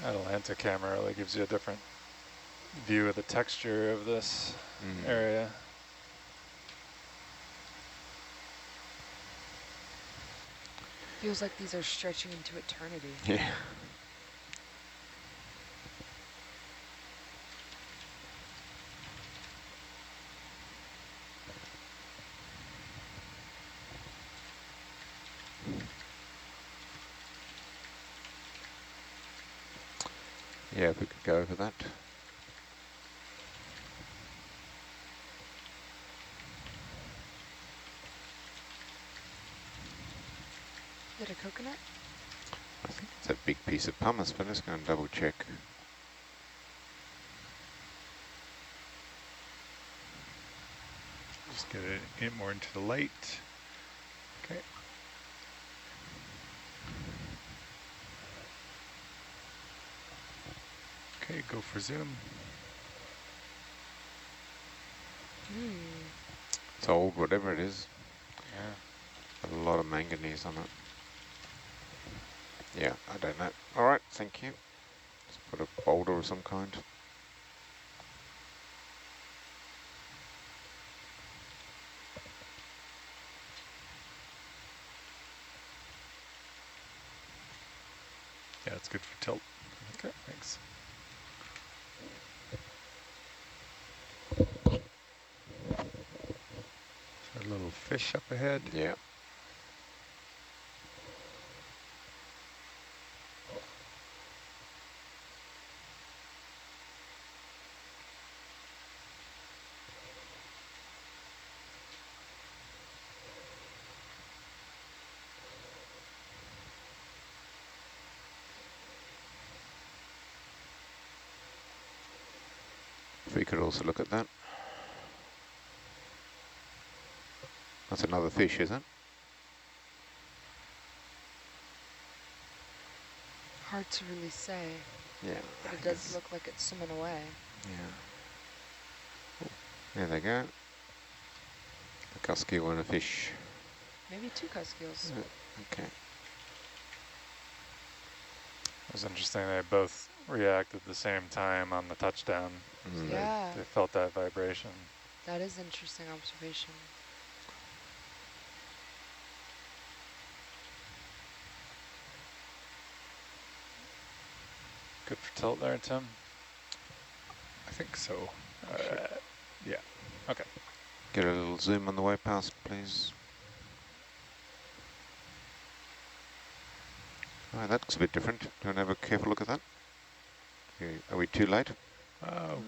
Atalanta camera really gives you a different view of the texture of this area. Feels like these are stretching into eternity. Yeah. Yeah, if we could go over that. Is it a coconut? I think it's a big piece of pumice, but let's go and double check. Just get it more into the light. Okay. Okay, go for zoom. It's old, whatever it is. Yeah. Got a lot of manganese on it. Yeah, I don't know. All right, thank you. Let's put a boulder of some kind. Yeah, it's good for tilt. Okay, thanks. A little fish up ahead. Yeah. If we could also look at that. That's another fish, isn't it? Hard to really say. Yeah. But it does look like it's swimming away. Yeah. Oh, there they go. A cuskeel and a fish. Maybe two cuskils. Okay. It was interesting, they both reacted at the same time on the touchdown. So Yeah. they felt that vibration. That is interesting observation. Good for tilt there, Tim? I think so. Yeah, okay. Get a little zoom on the way past, please. All right, that looks a bit different. Do you want to have a careful look at that? Okay, are we too late?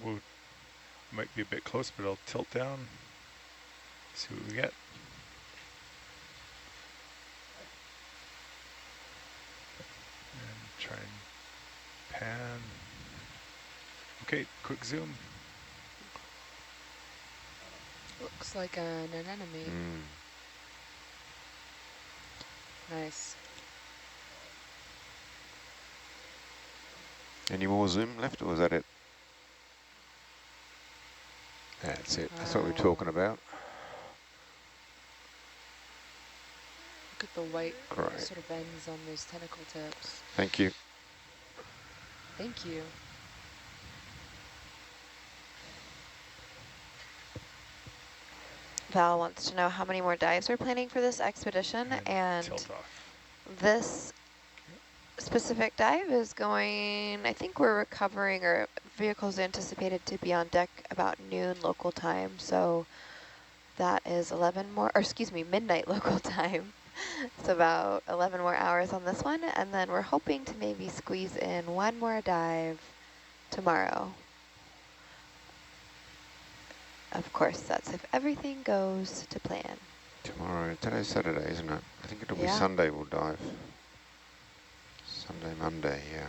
We'll might be a bit close, but I'll tilt down, see what we get. And try and pan. Okay, quick zoom. Looks like an anemone. Nice. Any more zoom left, or was that it? That's it. That's what we're talking about. Look at the white Great. sort of ends on those tentacle tips. Thank you. Thank you. Val wants to know how many more dives we're planning for this expedition, and tilt off. this specific dive is going, I think we're recovering, or vehicle's anticipated to be on deck about noon local time, so that is 11 more, or excuse me, midnight local time. It's about 11 more hours on this one, and then we're hoping to maybe squeeze in one more dive tomorrow. Of course, that's if everything goes to plan. Tomorrow, today's Saturday, isn't it? I think it'll be Sunday we'll dive. Sunday, Monday, yeah.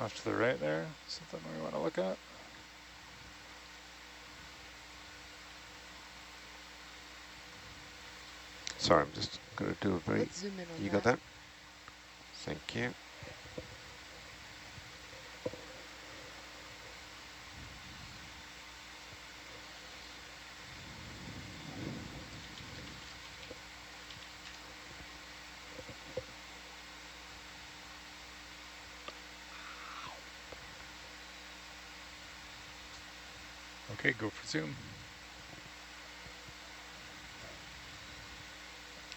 Off to the right there, something we want to look at. Sorry, I'm just going to do a very... Let's zoom in on you got that? Thank you. Okay, go for zoom.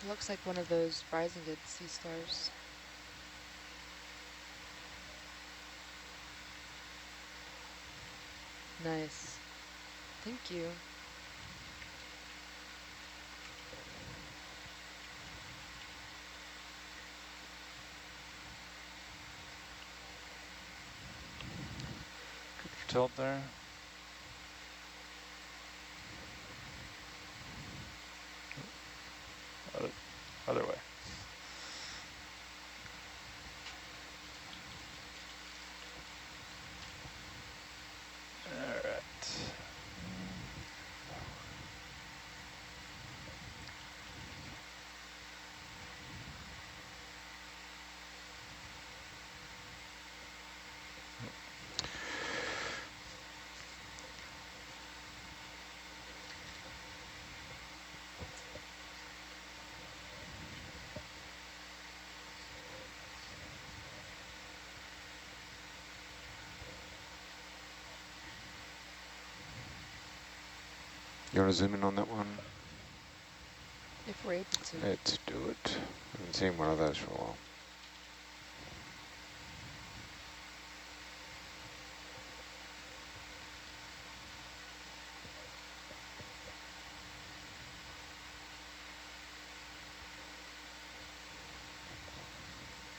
It looks like one of those brisingid sea stars. Nice. Thank you. Keep your tilt there. Other way. All right. You want to zoom in on that one? If we're able to. Let's do it. I haven't seen one of those for a while.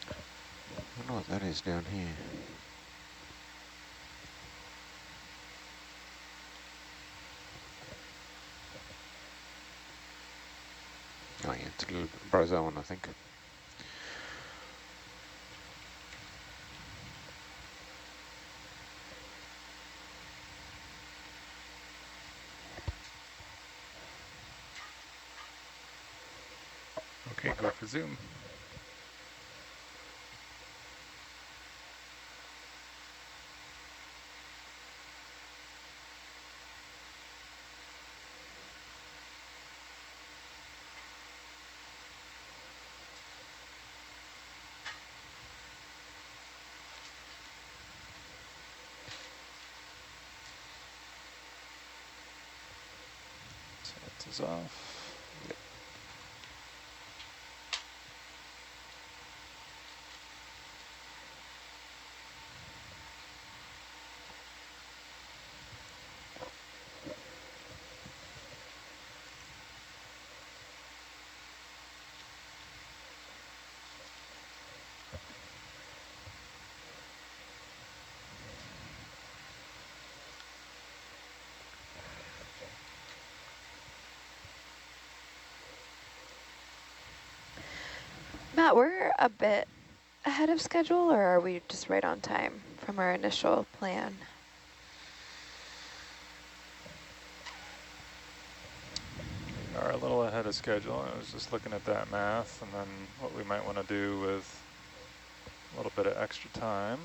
I wonder what that is down here. Oh yeah, it's a little bryozoan, I think. Okay, go for zoom. Tilt is off. Matt, we're a bit ahead of schedule, or are we just right on time from our initial plan? We are a little ahead of schedule. I was just looking at that math and then what we might want to do with a little bit of extra time.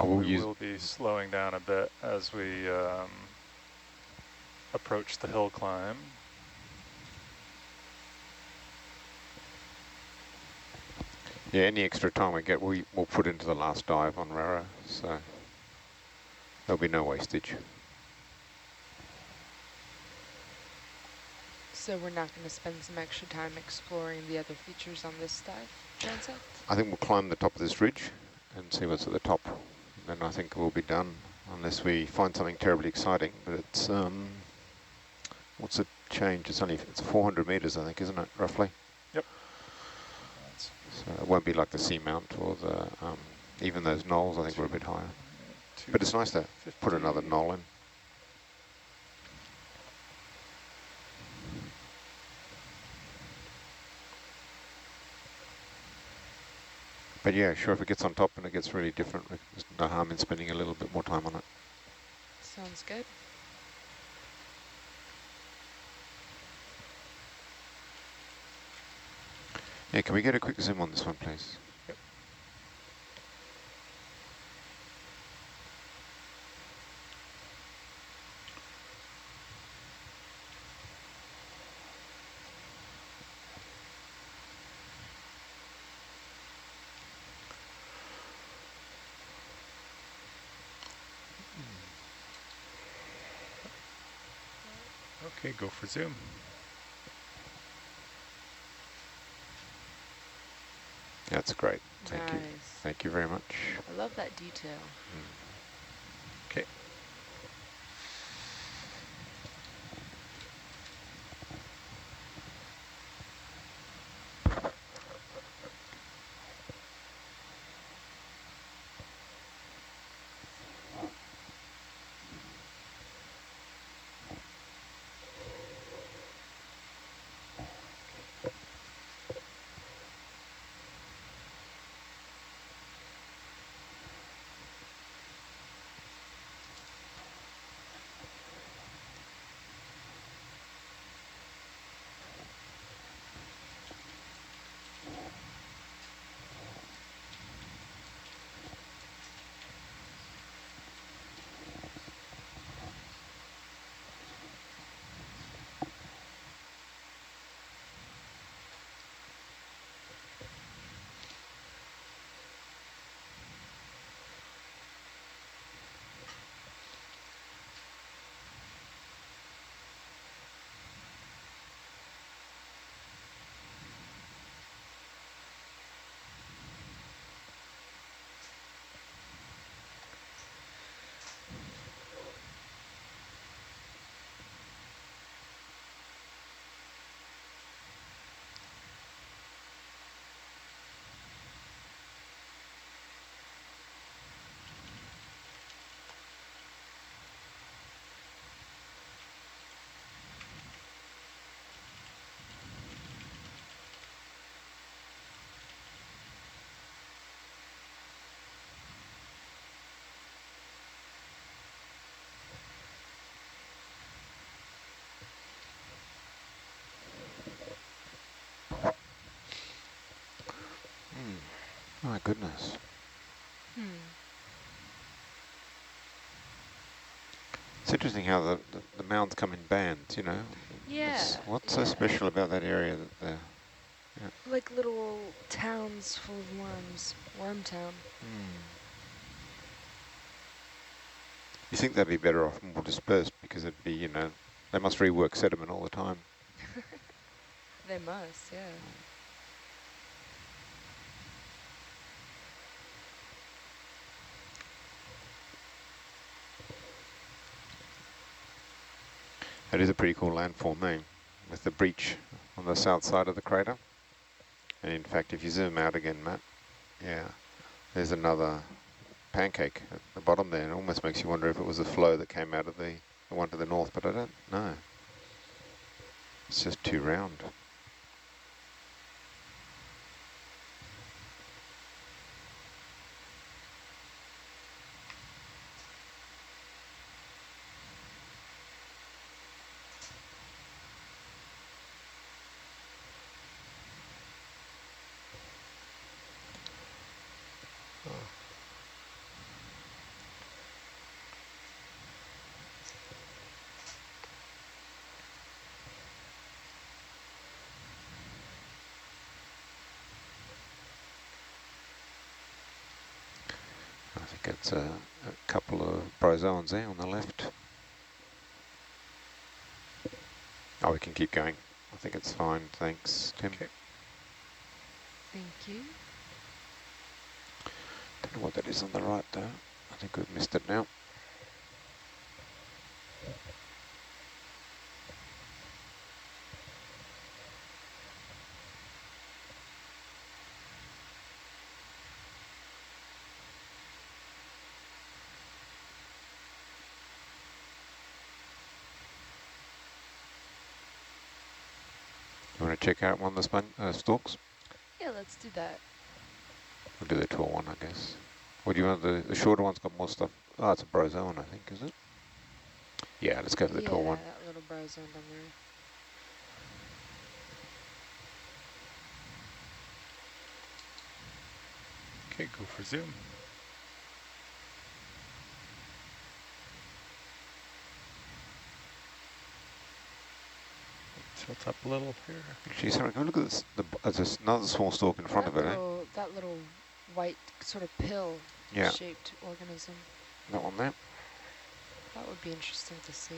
We will be slowing down a bit as we approach the hill climb. Yeah, any extra time we get, we'll put into the last dive on Rara, so there'll be no wastage. So we're not going to spend some extra time exploring the other features on this dive transect? I think we'll climb the top of this ridge and see what's at the top. Then I think we'll be done, unless we find something terribly exciting. But it's, what's the change? It's 400 meters, I think, isn't it, roughly? Yep. So it won't be like the seamount or the, even those knolls, I think we're a bit higher. But it's nice to put another knoll in. But yeah, sure, if it gets on top and it gets really different, there's no harm in spending a little bit more time on it. Sounds good. Yeah, can we get a quick zoom on this one, please? Yep. Okay, go for zoom. That's great. Thank you. Nice. Thank you very much. I love that detail. Okay. My goodness. It's interesting how the mounds come in bands, you know. Yeah, What's so yeah. special about that area that they're... Like little towns full of worms. Worm town. You think they'd be better off more dispersed because it'd be, you know, they must rework sediment all the time. They must, yeah. That is a pretty cool landform name with the breach on the south side of the crater. And in fact, if you zoom out again, Matt, yeah, there's another pancake at the bottom there. It almost makes you wonder if it was a flow that came out of the one to the north, but I don't know. It's just too round. I think it's a couple of bryozoans there on the left. Oh, we can keep going. I think it's fine. Thanks, Tim. Okay. Thank you. Don't know what that is on the right though. I think we've missed it now. You want to check out one of the stalks? Yeah, let's do that. We'll do the tall one, I guess. What do you want? The shorter one's got more stuff. Oh, it's a bryozoan, I think, is it? Yeah, let's go for the tall one. That little bryozoan down there. Okay, go for zoom. Tilt up a little here. Actually, sorry, can we look at this? There's another small stalk in front of it, eh? That little white sort of pill-shaped organism. That one there. That would be interesting to see.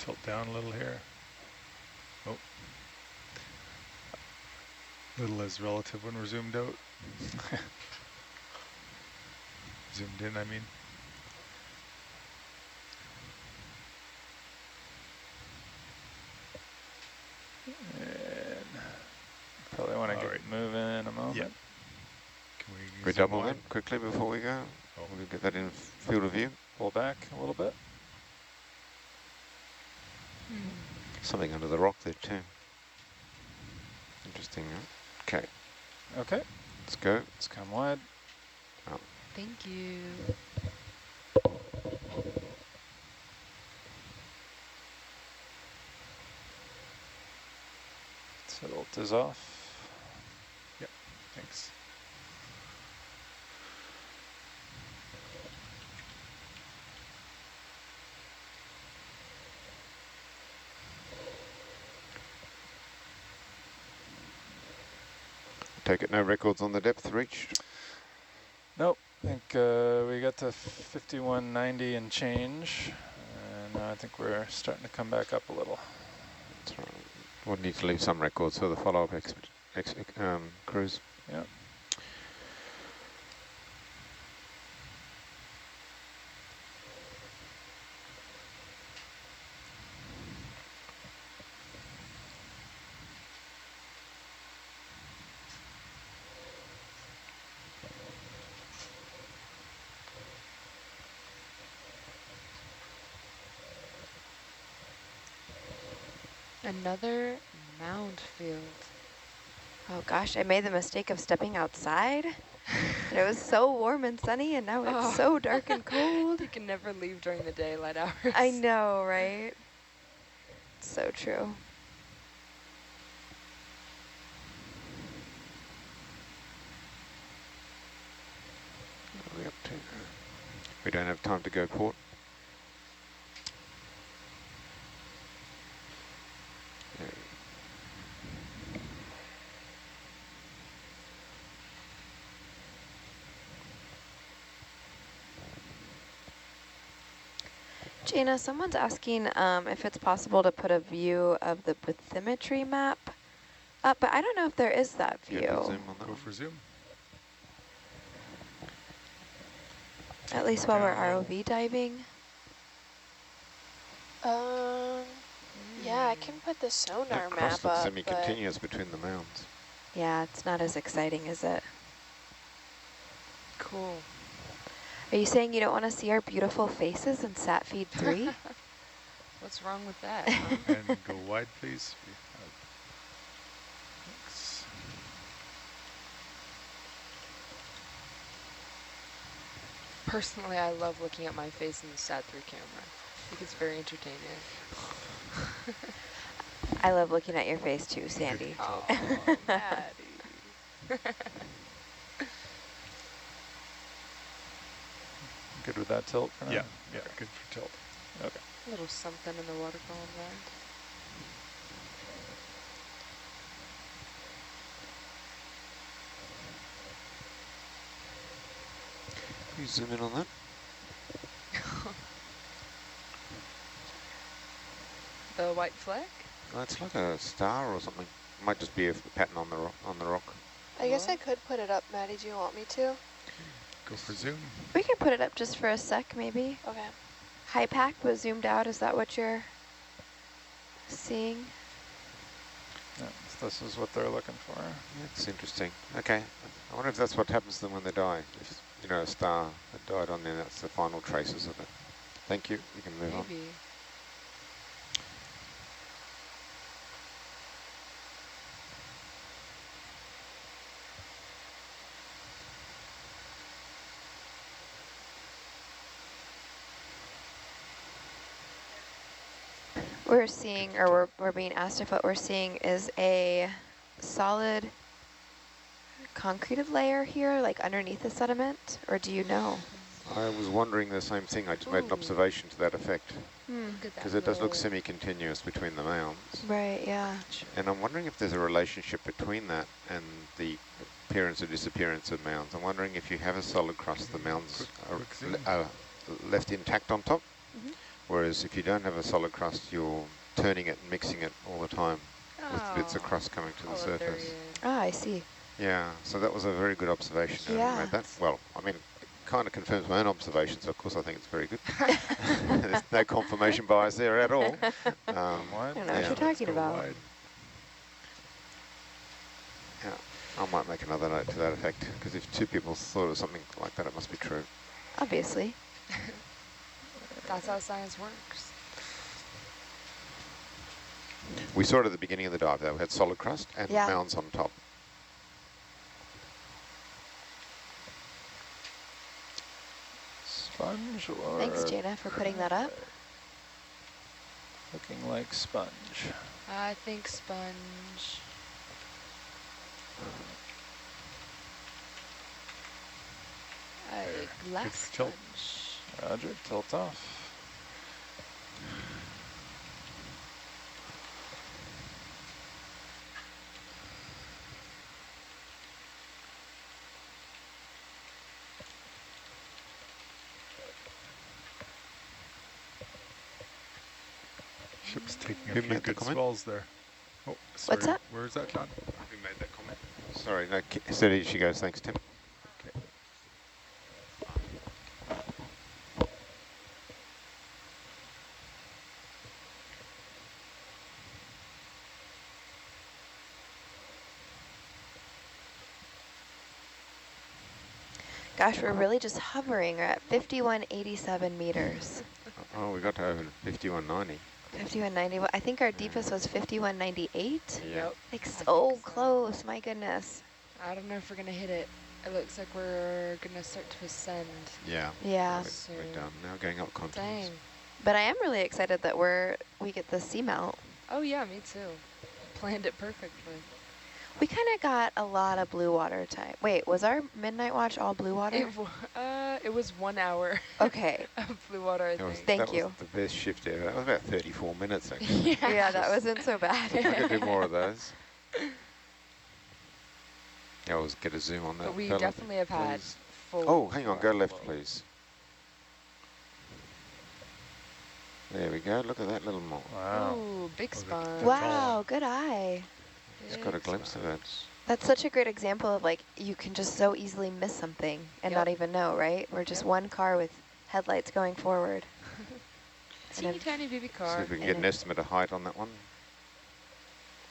tilt down a little here. Oh. Little is relative when we're zoomed out. Zoomed in, I mean. And probably want to get moving in a moment. Yep. Can We zoom double wide? in quickly before we go? Oh. We'll get that in field of view. Pull back a little bit. Something under the rock there too. Interesting, huh? Okay, Okay, let's go. let's come wide. Thank you. Tilt is off. Yep, thanks. Take it, no records on the depth reached. Nope, I think we got to 5190 and change, and I think we're starting to come back up a little. That's right. We'll need to leave some records for the follow-up cruise. Yep. Another mound field. Oh gosh, I made the mistake of stepping outside. And it was so warm and sunny, and now it's so dark and cold. You can never leave during the daylight hours. I know, right? So true. What are we up to? We don't have time to go port. Jana, someone's asking if it's possible to put a view of the bathymetry map up, but I don't know if there is that Go view. to zoom on that Go one. for zoom. At least while we're Down. ROV diving. Yeah, I can put the sonar That map crust looks up, semi-continuous between the mounds. Yeah, it's not as exciting, is it? Cool. Are you saying you don't want to see our beautiful faces in Sat Feed 3? What's wrong with that, huh? And go wide, please. Thanks. Personally, I love looking at my face in the Sat3 camera. I think it's very entertaining. I love looking at your face too, Sandy. Oh, Maddie. Good with that tilt for now? Yeah, yeah, good for tilt. Okay. A little something in the water column there. Please zoom in on that. The white flag? Oh, it's like a star or something. Might just be a pattern on the rock. I guess I could put it up, Maddie. Do you want me to? Go for zoom. We can put it up just for a sec, maybe. Okay. High pack was zoomed out. Is that what you're seeing? Yeah, this is what they're looking for. That's interesting. Okay. I wonder if that's what happens to them when they die. If, you know, a star that died on there, that's the final traces of it. Thank you. You can move on. Maybe. We're seeing, or we're being asked if what we're seeing is a solid concreted layer here, like underneath the sediment, or do you know? I was wondering the same thing. I just made an Ooh. observation to that effect. Hmm. Look at that Because it does look little- semi-continuous between the mounds. Right, yeah. And I'm wondering if there's a relationship between that and the appearance or disappearance of mounds. I'm wondering if you have a solid crust, the mounds Quick zoom. are left intact on top. Mhm. Whereas if you don't have a solid crust, you're turning it and mixing it all the time with bits of crust coming to the surface. Ah, I see. Yeah, so that was a very good observation. You made that. Well, I mean, it kind of confirms my own observation, so of course I think it's very good. There's no confirmation bias there at all. I don't know what you're talking about. Wide. Yeah, I might make another note to that effect, because if two people thought of something like that, it must be true. Obviously. That's how science works. We saw it at the beginning of the dive, though. We had solid crust and mounds on top. Sponge or... Thanks, Jana, for putting that up. Looking like sponge. I think sponge. I left tilt. sponge. Roger, tilt off. Ship's taking Who a few made the good comment? swells there. Oh, sorry. What's that? Where's that, John? Who made that comment? Sorry, no, steady she goes. Thanks, Tim. Okay. Gosh, we're really just hovering. We're at 5187 meters. Oh, we got to over 5190. 5190. I think our deepest was 5198. Yeah. Like so close, my goodness. I don't know if we're going to hit it. It looks like we're going to start to ascend. Yeah. Yeah. We're done now, going up continents. Dang. But I am really excited that we get the seamount. Oh yeah, me too. Planned it perfectly. We kind of got a lot of blue water time. Wait, was our midnight watch all blue water? It was 1 hour Okay. of blue water, I think. Thank you. That was the best shift ever. That was about 34 minutes, actually. Yeah, that wasn't so bad. I could do more of those. Yeah, I'll get a zoom on that. But we fella, definitely have had please. full... Oh, hang on, go left, please. There we go. Look at that little mole. Wow. Ooh, big sponge. Wow, good eye. Just got a glimpse of it. That's such a great example of like, you can just so easily miss something and not even know, right? We're just one car with headlights going forward. Teeny tiny baby See car. if we can get an estimate of height on that one.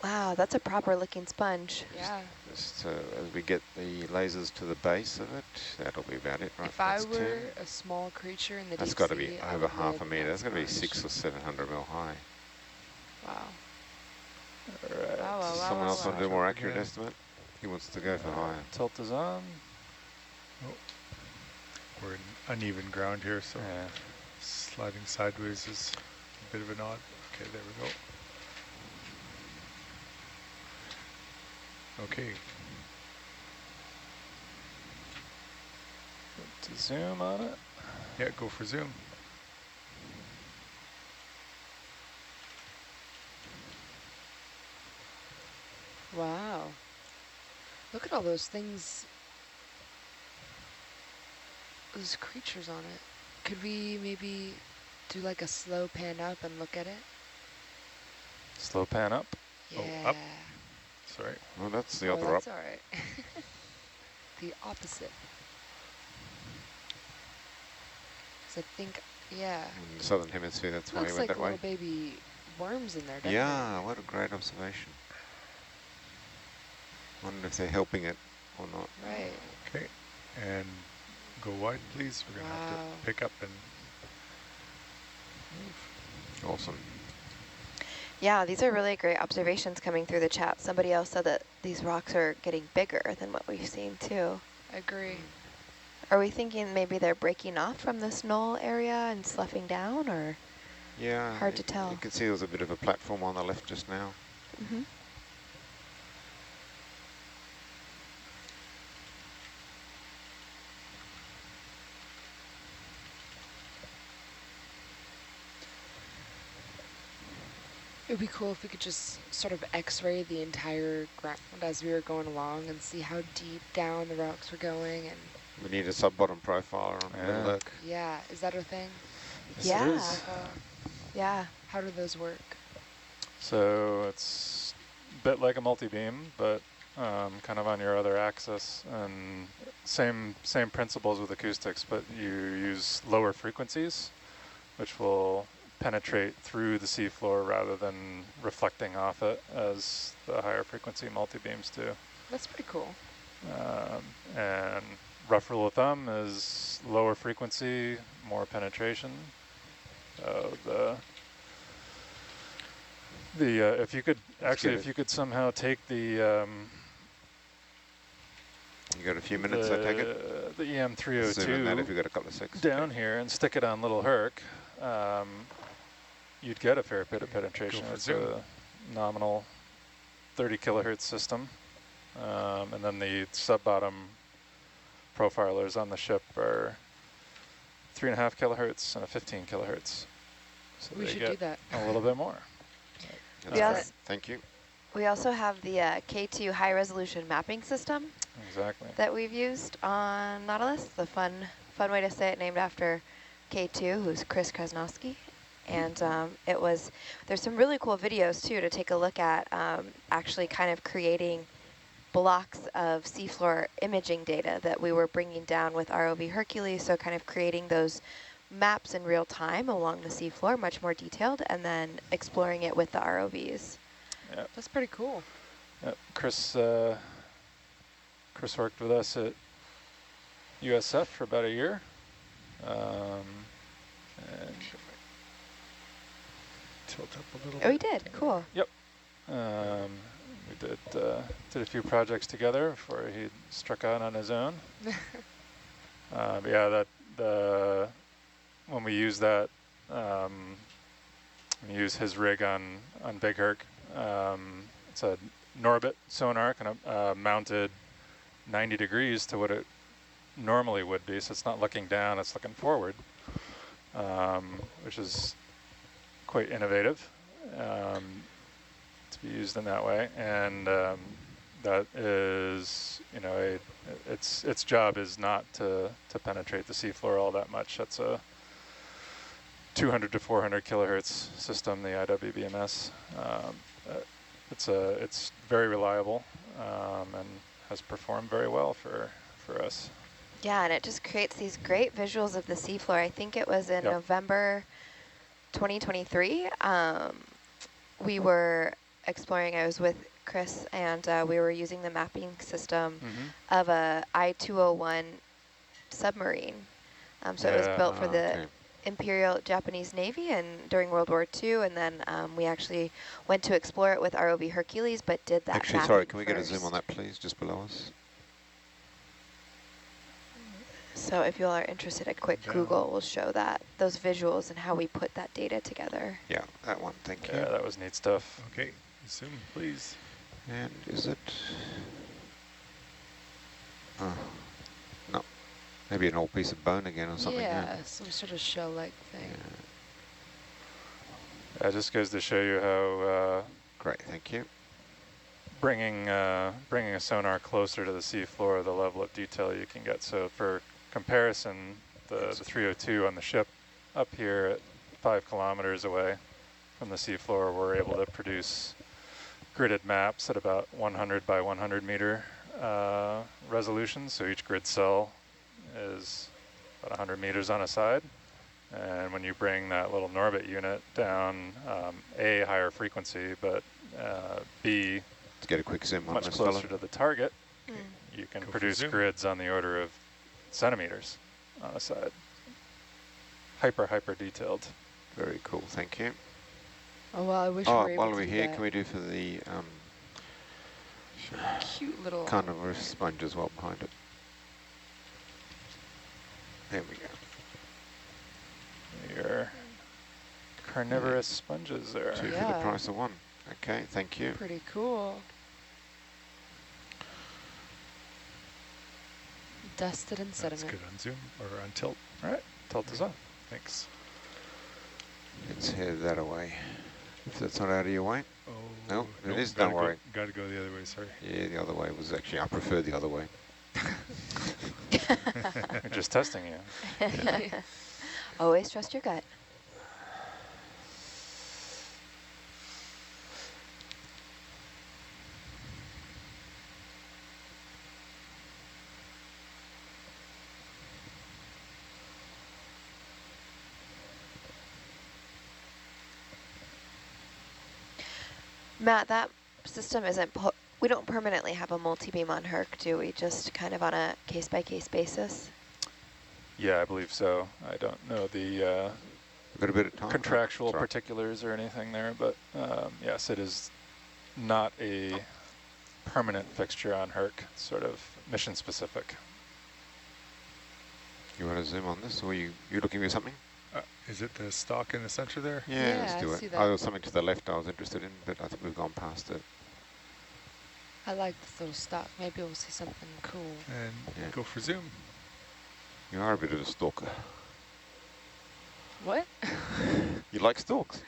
Wow, that's a proper looking sponge. Yeah. Just as we get the lasers to the base of it, that'll be about it, right? If I That's were 10. a small creature in the That's deep got to sea, be I over would half a live metre. in That's got to be sponge. 600 or 700 mil high. Wow. All right. Wow, wow, wow, Someone else want to do a more accurate Yeah. estimate? He wants to go for higher. Tilt is on. We're in uneven ground here, so Yeah. sliding sideways is a bit of an odd. Okay, there we go. Okay. To zoom on it. Yeah, go for zoom. Wow. Look at all those things. Those creatures on it. Could we maybe do like a slow pan up and look at it? Slow pan up. Yeah. Oh, up. Sorry. Well, that's the Oh, other that's up. all right. The opposite. So I think, yeah. In the southern hemisphere, that's why he Looks went like that way. little baby worms in there, doesn't it? Yeah, what a great observation. Wonder if they're helping it or not. Right. Okay, and go wide, please. We're going to have Wow. to pick up and move. Awesome. Yeah, these are really great observations coming through the chat. Somebody else said that these rocks are getting bigger than what we've seen too. I agree. Are we thinking maybe they're breaking off from this knoll area and sloughing down, or? Yeah. Hard to tell. You can see there's a bit of a platform on the left just now. Mm-hmm. It would be cool if we could just sort of x-ray the entire ground as we were going along and see how deep down the rocks were going. And We need a sub-bottom profile or a Yeah. look. yeah, is that a thing? Yes, Yeah. it is. Yeah. How do those work? So it's a bit like a multi-beam, but kind of on your other axis, and same principles with acoustics, but you use lower frequencies, which will penetrate through the seafloor rather than reflecting off it as the higher frequency multi-beams do. That's pretty cool. And rough rule of thumb is lower frequency, more penetration. If you could if you could somehow take the You got a few minutes, I take it? the Zoom in that if EM302 you've got a couple of seconds. down here and stick it on little Herc, you'd get a fair bit of penetration. It's a nominal 30 kilohertz system. And then the sub-bottom profilers on the ship are 3.5 kilohertz and a 15 kilohertz. So We they should get do that. a little bit more. That's Thank you. We also have the K2 high resolution mapping system Exactly. that we've used on Nautilus. The fun way to say it, named after K2, who's Chris Krasnowski. And there's some really cool videos too to take a look at, actually kind of creating blocks of seafloor imaging data that we were bringing down with ROV Hercules, so kind of creating those maps in real time along the seafloor, much more detailed, and then exploring it with the ROVs. Yep. That's pretty cool. Yep. Chris worked with us at USF for about a year. And Tilt up a little Oh, we bit. did. Cool. yep. We did a few projects together before he struck out on his own. But yeah, when we use that, we use his rig on Big Herc. It's a Norbit sonar, kind of mounted 90 degrees to what it normally would be, so it's not looking down, it's looking forward, which is quite innovative to be used in that way. And that is, its job is not to penetrate the seafloor all that much. That's a 200 to 400 kilohertz system, the IWBMS. It's very reliable and has performed very well for us. Yeah, and it just creates these great visuals of the seafloor. I think it was in November 2023. We were exploring, I was with Chris, and we were using the mapping system of a I-201 submarine. So it was built for the Imperial Japanese Navy and during World War II, and then we actually went to explore it with ROV Hercules, but did that Actually, sorry, can we get a zoom on that, please, just below us? So if you all are interested, a quick Google will show those visuals and how we put that data together. Yeah, that one, thank you. Yeah, that was neat stuff. Okay, zoom, please. And is it? No, maybe an old piece of bone again or something. Yeah, some sort of shell-like thing. That just goes to show you how Great, thank you. bringing a sonar closer to the seafloor, the level of detail you can get. So for comparison, the 302 on the ship up here at 5 kilometers away from the seafloor, we're able to produce gridded maps at about 100 by 100 meter resolution. So each grid cell is about 100 meters on a side. And when you bring that little Norbit unit down, A, higher frequency, but B, Let's get a quick zoom on much this closer fella. to the target, you can Go for produce zoom. grids on the order of centimeters on a side. Hyper detailed. Very cool, thank you. Oh, well, I wish we were able while to we're do here, that. can we do for the Cute little... carnivorous sponge as well behind it? There we go. Your carnivorous sponges there. 2 for the Yeah. price of 1. Okay, thank you. Pretty cool. Dusted in That's sediment. good on zoom or on tilt. All right, tilt is on. Thanks. Let's head that away. If that's not out of your way. Oh, No, it nope, is, gotta don't worry. Got to go the other way, sorry. Yeah, the other way was actually, I prefer the other way. We're just testing you. Always trust your gut. Matt, that system isn't, we don't permanently have a multi-beam on Herc, do we? Just kind of on a case-by-case basis? Yeah, I believe so. I don't know the We've got a bit of time. contractual Sorry. particulars or anything there, but yes, it is not a permanent fixture on Herc, it's sort of mission specific. You want to zoom on this, or you're looking for something? Is it the stalk in the center there? Yeah, Yeah, let's do I it. see Oh, that. there was something to the left I was interested in, but I think we've gone past it. I like this little stalk. Maybe we'll see something cool. And Yeah. go for zoom. You are a bit of a stalker. What? You like stalks?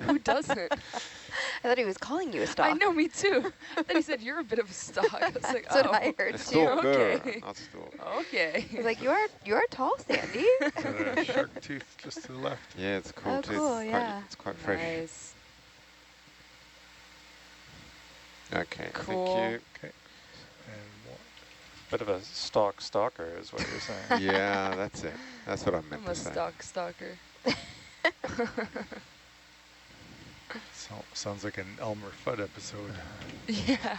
Who doesn't? I thought he was calling you a stalk. I know, me too. Then he said, you're a bit of a stalk. I was like, That's what oh, I heard A too. stalker, Okay. not stalk. okay. He's like, you're tall, Sandy. Is that a shark tooth just to the left? Yeah, it's cool Oh, too. cool, yeah. It's quite fresh. Nice. Okay, Cool. thank you. Okay. And one. Bit of a stalker is what you're saying. Yeah, that's it. That's what I meant I'm a to say. stalker. Sounds like an Elmer Fudd episode. Yeah.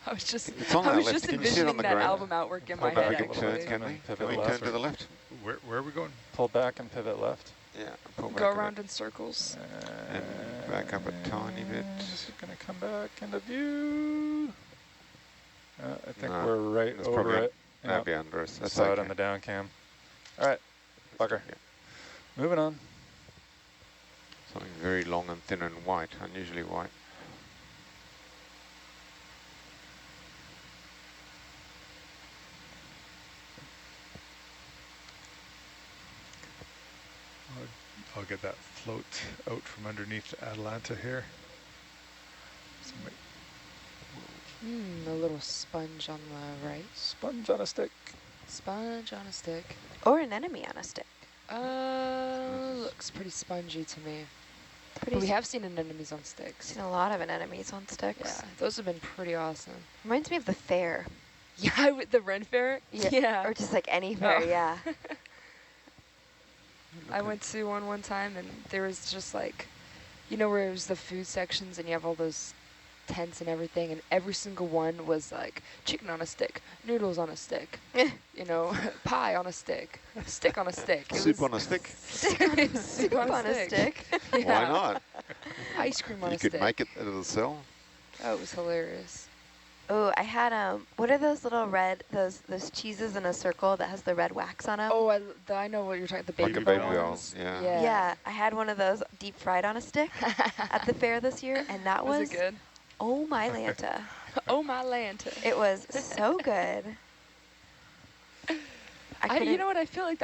I was just, It's on I that was left. just Can you see it on envisioning the that ground? album artwork in my Pull head, back a Can we little actually. bit. turn, can we? Pivot Can we left. turn to the left? Where are we going? Pull back and pivot left. Yeah, pull back Go a bit. around in circles. And back up a tiny bit. It's gonna come back into view. I think No, we're right that's over probably it. That'd be under us. That's Saw it okay. on the down cam. All right, bugger. Yeah. Moving on. Something very long and thin and white, unusually white. I'll get that float out from underneath Atalanta here. A little sponge on the right. Sponge on a stick. Sponge on a stick. Or an enemy on a stick. Looks pretty spongy to me. Pretty But we have seen anemones on sticks. seen a lot of anemones on sticks. Yeah, those have been pretty awesome. Reminds me of the fair. Yeah, with the Ren Fair? Or just like any fair, Oh. yeah. I went to one time and there was just like, you know, where it was the food sections and you have all those tents and everything, and every single one was like chicken on a stick, noodles on a stick, you know, pie on a stick on a stick. It Soup was on a stick? soup on a stick. Why Yeah. not? Ice cream on You a could stick. make it out of the cell. Oh, it was hilarious. Oh, I had what are those little red those cheeses in a circle that has the red wax on them? Oh, I know what you're talking. The Like baby a baby ones. ones, yeah. Yeah, I had one of those deep fried on a stick at the fair this year, and that Was it good? oh my Lanta. Oh my Lanta. It was so good. You know what? I feel like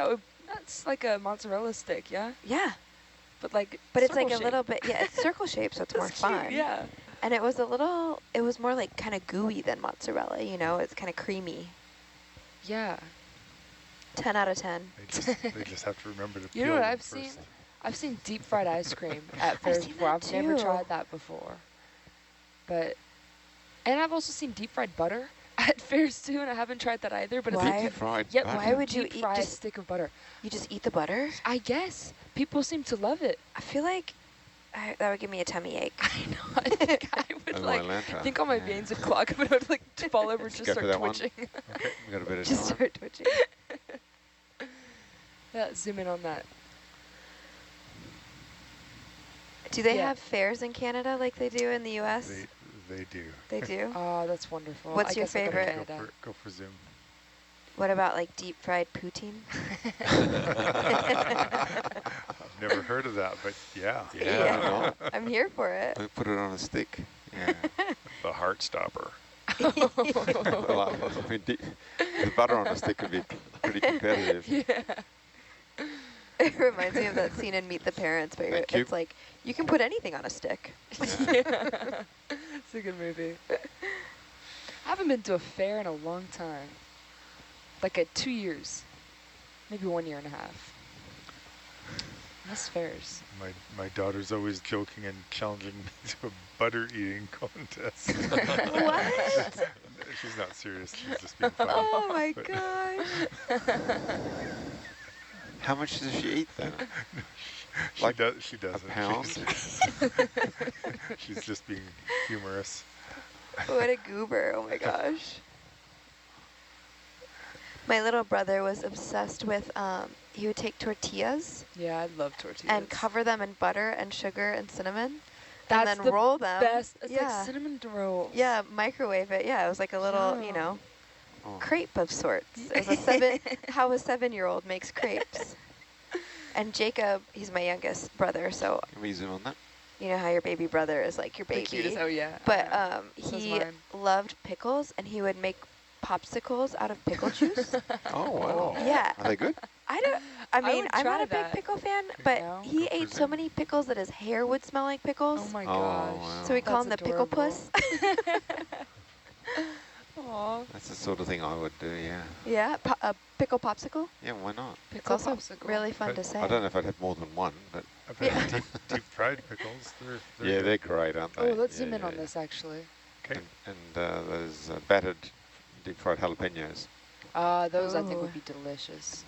that's like a mozzarella stick, yeah? Yeah, But like, but it's like circle a little bit, yeah, it's circle shaped, so it's more That's cute, fun. yeah. And it was more like kind of gooey than mozzarella, you know, it's kind of creamy. Yeah. 10 out of 10. They just have to remember to You peel know what them I've first. seen? I've seen deep fried ice cream at fairs seen before. that I've never too. tried that before. And I've also seen deep fried butter at fairs too, and I haven't tried that either. But Why? it's Deep fried yep, butter. Why would you deep eat fry a just stick of butter? you just eat the butter? I guess people seem to love it. I feel like that would give me a tummy ache. I know. I think I would Oh, like. Atlanta. I think all my Yeah. veins would clog, but I would like fall over and just Go for start that one. twitching. Okay, we got a bit of Just time. start twitching. Yeah, zoom in on that. Do they Yeah. have fairs in Canada like they do in the U.S.? They do. They do? Oh, that's wonderful. What's I your guess I'll go to favorite? Canada. Go for zoom. What about like deep fried poutine? I've never heard of that, but yeah. Yeah. I'm here for it. We put it on a stick. Yeah. The heart stopper. Well, I mean, the butter on a stick would be pretty competitive. Yeah. It reminds me of that scene in Meet the Parents where Thank you. it's like, you can put anything on a stick. Yeah. It's a good movie. I haven't been to a fair in a long time. Like 2 years. Maybe 1.5 years. Miss fairs. My daughter's always joking and challenging me to a butter eating contest. What? She's not serious. She's just being funny. Oh my But- gosh. How much does she eat then? She Like does. She doesn't. pound? She's just being humorous. What a goober, oh my gosh. My little brother was obsessed with, he would take tortillas Yeah, I love tortillas. and cover them in butter and sugar and cinnamon, That's and then the roll them. best. It's yeah. like cinnamon rolls. Yeah, microwave it. Yeah, it was like a little, you Yeah. know, Oh. crepe of sorts. It was a how a 7-year-old makes crepes. And Jacob, he's my youngest brother, so Can we zoom on that? you know how your baby brother is like your The cutest. baby. Oh yeah. But So is he mine. loved pickles, and he would make popsicles out of pickle juice. Oh, wow. Yeah. Are they good? I mean, would I'm try not a big that. pickle fan, but No? he Go for ate so Zoom. many pickles that his hair would smell like pickles. Oh my Oh, gosh. wow. So we call him the That's pickle adorable. puss. Aw. That's the sort of thing I would do, yeah. Yeah, a pickle popsicle. Yeah, why not? It's Pickle also popsicle. really fun But to say. I don't know if I'd have more than one, but I've had deep fried pickles. They're yeah, good. they're great, aren't they? Oh, let's Yeah, zoom in yeah, on yeah. this actually. Okay. And there's battered deep-fried jalapenos. Those I think Ooh. would be delicious.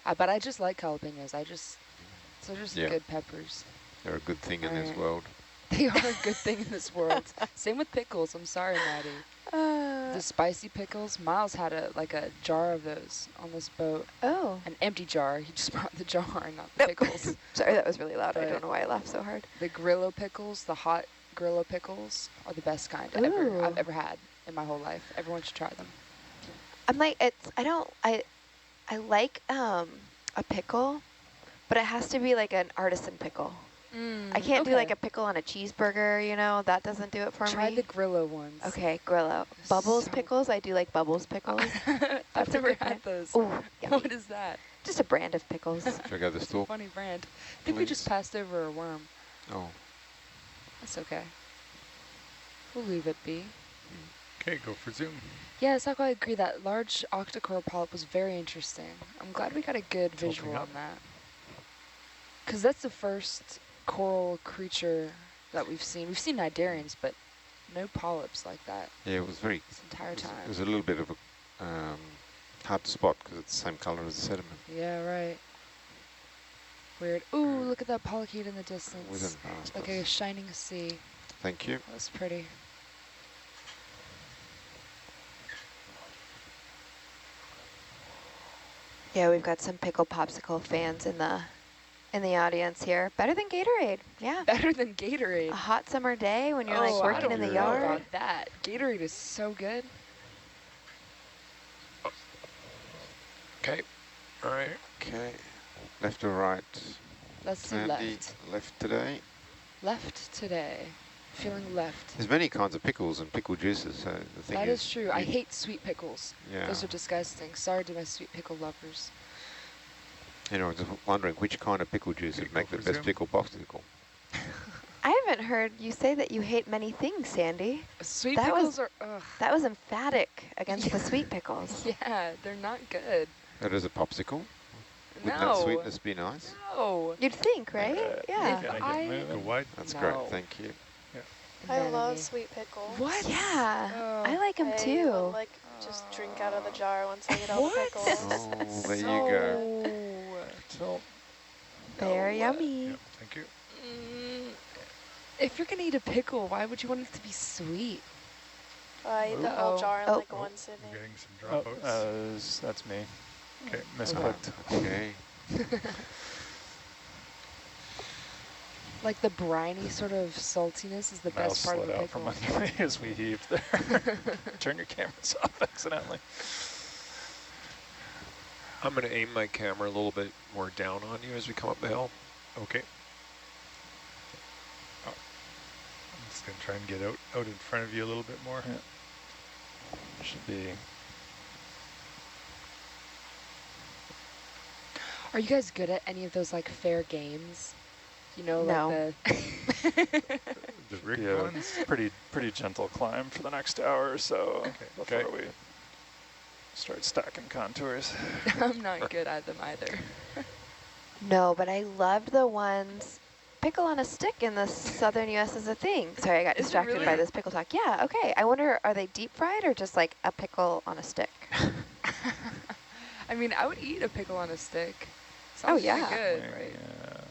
But I just like jalapenos. They're just Yeah. good peppers. They're a good thing in this Alright. world. They are a good thing in this world. Same with pickles. I'm sorry, Maddie. The spicy pickles. Miles had a jar of those on this boat. Oh, An empty jar. He just brought the jar, not the pickles. sorry, that was really loud. I But- don't know why I laughed so hard. The Grillo pickles, the hot Grillo pickles, are the best kind Ooh. I've ever had in my whole life. Everyone should try them. I'm like, I like a pickle, but it has to be like an artisan pickle. I can't do like a pickle on a cheeseburger, you know, that doesn't do it for Try me. the Grillo ones. Okay, Grillo. Bubbles So- pickles, I do like Bubbles pickles. I've That's a never good had brand. those. Ooh, yummy. What is that? Just a brand of pickles. Should I go the stalk? Funny brand. I think we just Please. passed over a worm. Oh, That's okay. We'll leave it be. Okay, go for zoom. Yeah, Sako, I agree. That large octocore polyp was very interesting. I'm glad we got a good Tilting visual up. on that. Because that's the first coral creature that we've seen. We've seen cnidarians, but no polyps like that yeah, it was very, this entire it time. was a little bit of a hard to spot because it's the same color as the sediment. Yeah, right. Weird. Ooh, look at that polychaete in the distance. Within past Like us. a shining sea. Thank you. That's pretty. Yeah, we've got some pickle popsicle fans in the audience here. Better than Gatorade, yeah. Better than Gatorade. A hot summer day when you're Oh, like I working don't in the know yard. about that. Gatorade is so good. Okay. All right. Okay. Left or right? Let's do Andy, left. left today. Left today. Feeling left. There's many kinds of pickles and pickle juices, so the thing That is... is true. I hate sweet pickles. Yeah. Those are disgusting. Sorry to my sweet pickle lovers. You know, just wondering which kind of pickle juice would Okay, make go the for best zoom. pickle popsicle. I haven't heard you say that you hate many things, Sandy. Sweet That pickles was- are, ugh. That was emphatic against the sweet pickles. Yeah, they're not good. That is a popsicle. Wouldn't that No. sweetness be nice? No. You'd think, right? Okay. Yeah. If Can I- I get Go moving? wide. That's No. great, thank you. I Anemone. love sweet pickles. What? Yeah, Oh. I like them I too. would, like just drink out of the jar once I get all the What? pickles. Oh, there you go. So, They're yummy. Yep, thank you. if you're going to eat a pickle, why would you want it to be sweet? I ate the Uh-oh. whole jar in Oh. like one I'm sitting. getting some Oh, dropouts. that's me. Okay. Misclicked. Okay. Like the briny sort of saltiness is the Mouse best part of slid the out from pickle. under me as we heaved there. Turn your cameras off accidentally. I'm going to aim my camera a little bit more down on you as we come up the hill. Okay. Oh. I'm just gonna try and get out in front of you a little bit more. Yeah. Should be. Are you guys good at any of those like fair games? You know, No. like the The rig Yeah, ones. pretty gentle climb for the next hour or so before Okay. we start stacking contours. I'm not good at them either. No, but I loved the ones. Pickle on a stick in the southern U.S. is a thing. Sorry, I got Is it distracted really? by this pickle talk. Yeah, okay. I wonder, are they deep fried or just like a pickle on a stick? I mean, I would eat a pickle on a stick. Sounds yeah. pretty good, Swing, right?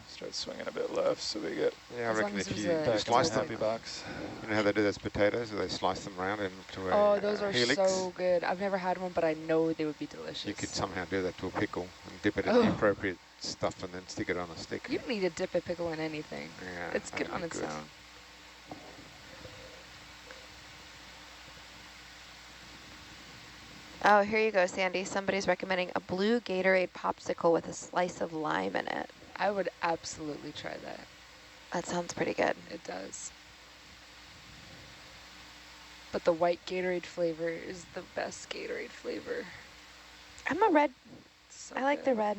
start swinging a bit left so we get Yeah, I As long reckon as if there's you a- back slice in the them, happy box. you know how they do those potatoes, where they slice them round into a Oh, those are helix? so good. I've never had one, but I know they would be delicious. You could somehow do that to a pickle and dip it in Oh. the appropriate stuff and then stick it on a stick. You don't need to dip a pickle in anything. Yeah, It's good that'd on be its good. own. Oh, here you go, Sandy. Somebody's recommending a blue Gatorade popsicle with a slice of lime in it. I would absolutely try that. That sounds pretty good. It does. But the white Gatorade flavor is the best Gatorade flavor. I'm a red. So I like the good. red.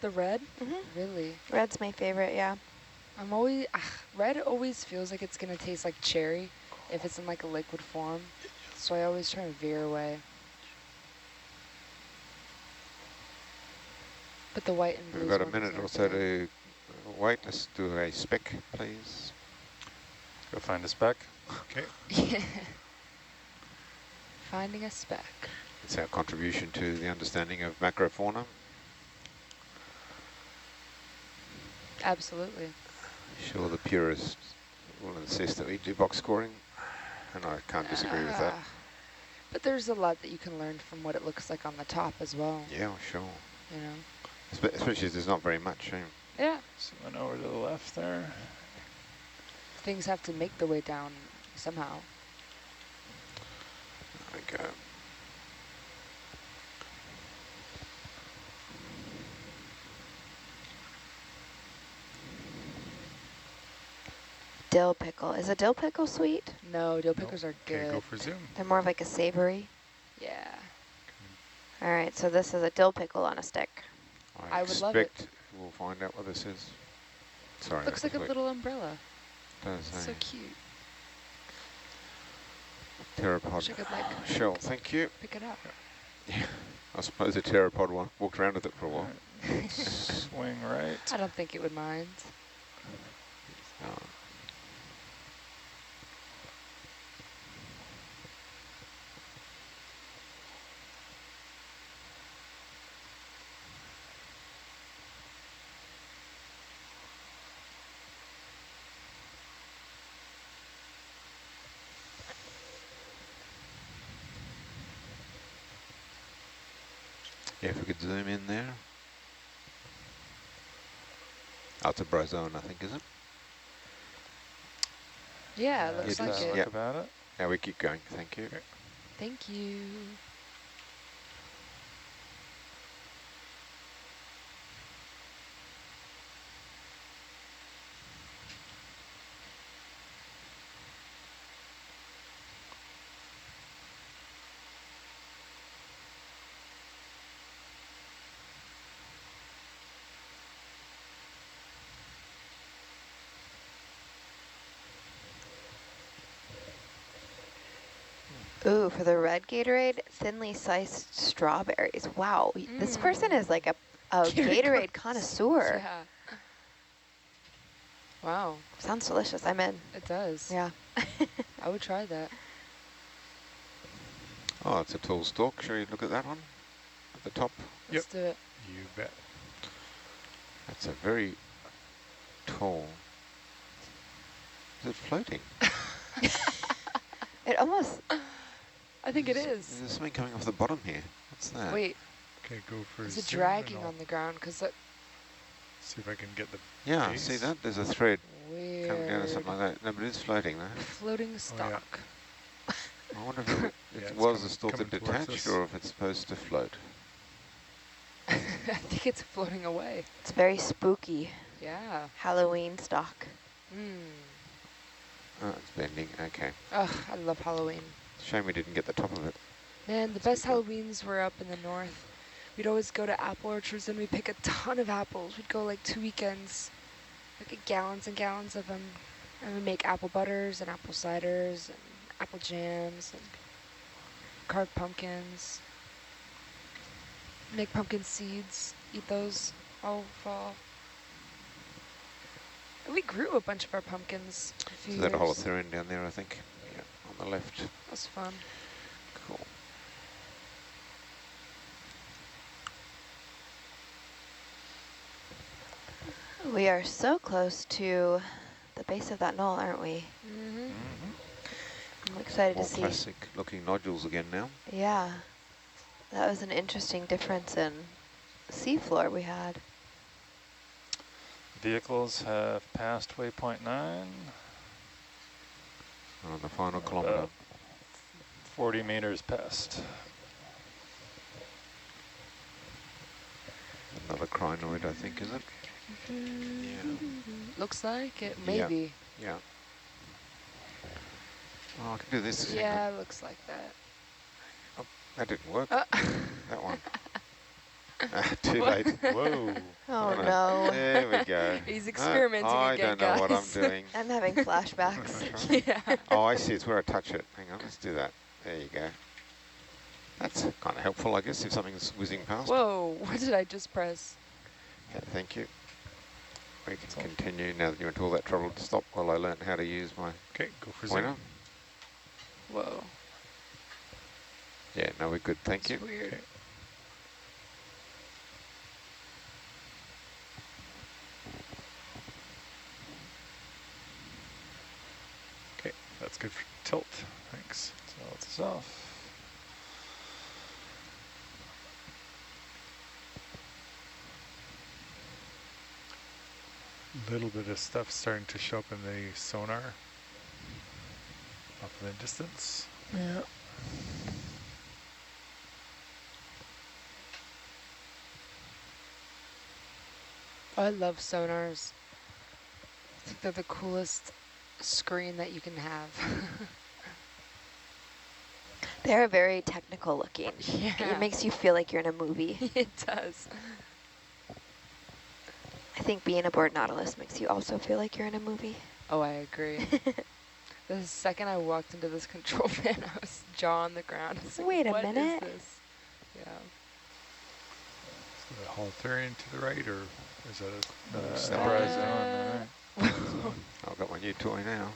The red? hmm Really? Red's my favorite, yeah. I'm always, red always feels like it's gonna taste like cherry if it's in like a liquid form. So I always try and veer away. But the white and blue. We've got a minute or so to wait. Let's do a spec, please. Go find a speck. Okay. Yeah. Finding a speck. It's our contribution to the understanding of macrofauna. Absolutely. Sure, the purists will insist that we do box scoring, and I can't disagree with that. But there's a lot that you can learn from what it looks like on the top as well. Yeah, sure. You know. Especially as there's not very much. Yeah. Someone over to the left there. Things have to make their way down somehow. There we go. Dill pickle. Is a dill pickle sweet? No, dill pickles are Okay, good. go for zoom. They're more of like a savory. Yeah. All right, so this is a dill pickle on a stick. I would love it. expect we'll find out what this is. Sorry. Looks like a wait. little umbrella. Does So a cute. pteropod Wish I could like shell. Thank you. pick it up. Yeah, I suppose a pteropod walked around with it for a while. Swing right. I don't think it would mind. Oh. Yeah, if we could zoom in there. Oh, it's a bryozoan, I think, is it? Yeah, it looks It like is, it. yeah. About it. Yeah, we keep going. Thank you. Thank you. Ooh, for the red Gatorade, thinly sliced strawberries. Wow, this person is like a Gatorade connoisseur. Yeah. Wow, Sounds delicious. I'm in. it does. Yeah. I would try that. Oh, it's a tall stalk. Shall we look at that one at the top? Let's do it. You bet. That's a very tall. Is it floating? It almost, I think it is. There's something coming off the bottom here. What's that? Wait, Okay, go for is it zoom dragging and I'll on the ground? Because that see if I can get the Yeah, base. see that? There's a thread weird coming down or something like that. No, but it is floating though. floating stalk. I wonder if it, Yeah, it it's was coming- a stalk that coming towards detached us. or if it's supposed to float. I think it's floating away. it's very spooky. Yeah. Halloween stock. Oh, it's bending. Okay. Ugh, I love Halloween. Shame we didn't get the top of it. Man, the best Halloweens were up in the north. We'd always go to apple orchards and we'd pick a ton of apples. We'd go like 2 weekends, like get gallons and gallons of them. And we'd make apple butters and apple ciders and apple jams and carved pumpkins. Make pumpkin seeds, eat those all fall. And we grew a bunch of our pumpkins a few Is years. that a holothurian down there, I think? Yeah, on the left. That was fun. Cool. We are so close to the base of that knoll, aren't we? Mm-hmm. I'm excited More to see. classic looking nodules again now. Yeah, that was an interesting difference in seafloor we had. Vehicles have passed waypoint 9. On the final kilometre. About 40 meters past. Another crinoid, I think, is it? Yeah. Looks like it, maybe. Yeah. Oh, I can do this. hang on. Yeah, looks like that. Oh, that didn't work. Uh, That one. Too What? late. Whoa. Oh no. no, There we go. He's experimenting I again, don't know what I'm guys. doing. I'm having flashbacks. Yeah. Oh, I see. It's where I touch it. Hang on, let's do that. There you go. That's kind of helpful, I guess, if something's whizzing past. Whoa, what did I just press? Okay, thank you. We can continue now that you went to all that trouble to stop while I learnt how to use my Okay, go for pointer. zoom. Whoa, Yeah, no, we're good. Thank you. it's weird. Okay. Okay, that's good for tilt. Thanks. So it's off. Little bit of stuff starting to show up in the sonar off in the distance. Yeah. I love sonars. I think they're the coolest screen that you can have. They're very technical looking. Yeah. It makes you feel like you're in a movie. It does. I think being aboard Nautilus makes you also feel like you're in a movie. Oh, I agree. The second I walked into this control van, I was jaw on the ground. I was like, Wait a what is minute. this? Yeah. Is that a Holothurian to the right, or is that another The stalk? bryozoan, I've got my new toy now.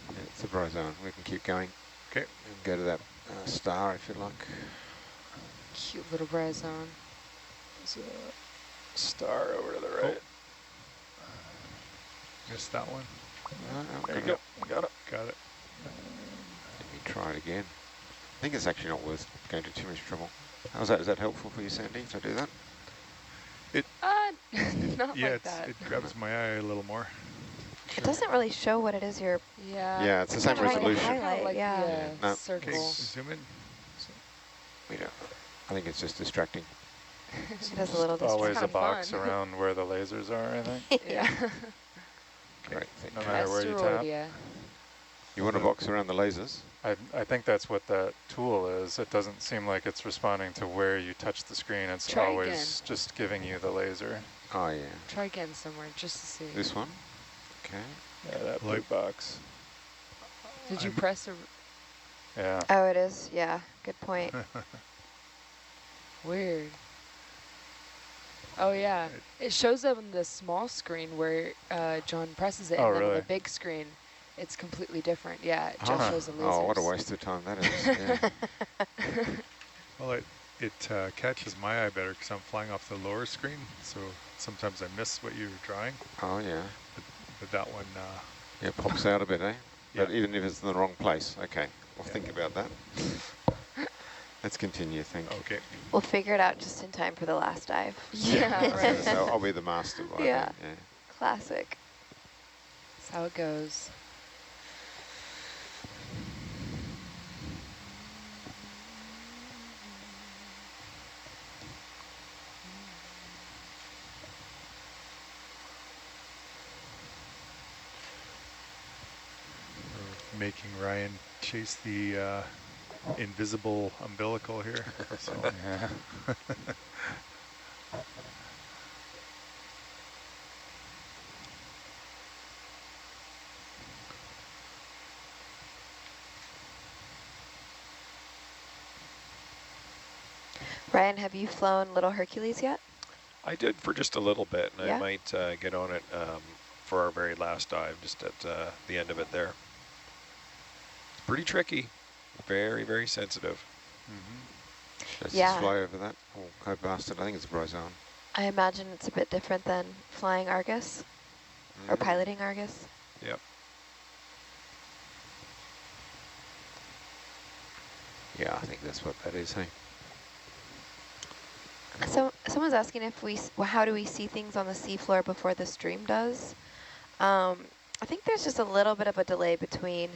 Yeah, it's a bryozoan. We can keep going. Okay. And go to that star if you like. Cute little bryozoan. There's a star over to the right. Missed that one. There you go. Got it. Got it. Let me try it again. I think it's actually not worth going to too much trouble. How's that? Is that helpful for you, Sandy, to do that? Not Yeah, like that. it grabs my eye a little more. It doesn't really show what it is you're... Yeah. Yeah, it's the same Kinda like a resolution. highlight, Like yeah. the Yeah, no. circle. Okay, zoom in. We don't. I think it's just distracting. It does a little Always kinda a box fun. around where the lasers are, I think. Yeah. Great, thank No you. matter where you tap. Asteroidia. You want to box around the lasers? I think that's what that tool is. It doesn't seem like it's responding to where you touch the screen. It's Try always just giving you the laser. Oh, yeah. Try again somewhere just to see. This one? Okay. Yeah, that blue Like- box. Did you I'm- press a... Yeah. Oh, it is? Yeah, good point. Weird. Oh, yeah. It shows up on the small screen where John presses it, Oh, and then on really? the big screen, it's completely different. Yeah, it just Ah. shows the lasers. Oh, what a waste of time that is. Yeah. Well, it catches my eye better because I'm flying off the lower screen, so sometimes I miss what you're drawing. Oh, yeah. But that one, Yeah, it pops out a bit, eh? But Yeah. even if it's in the wrong place. Okay, we'll Yeah. think about that. Let's continue, thank you. okay. We'll figure it out just in time for the last dive. Yeah, right. So I'll be the master by Yeah. then. Classic. That's how it goes. We're making Ryan chase the invisible umbilical here. So Yeah. Ryan, have you flown Little Hercules yet? I did for just a little bit, and Yeah? I might get on it for our very last dive, just at the end of it there. It's pretty tricky, very, very sensitive. Let's Yeah. just fly over that. Oh, go past it. I think it's a bryozoan. I imagine it's a bit different than flying Argus or piloting Argus. Yep. Yeah, I think that's what that is, hey? So someone's asking if how do we see things on the seafloor before the stream does? I think there's just a little bit of a delay between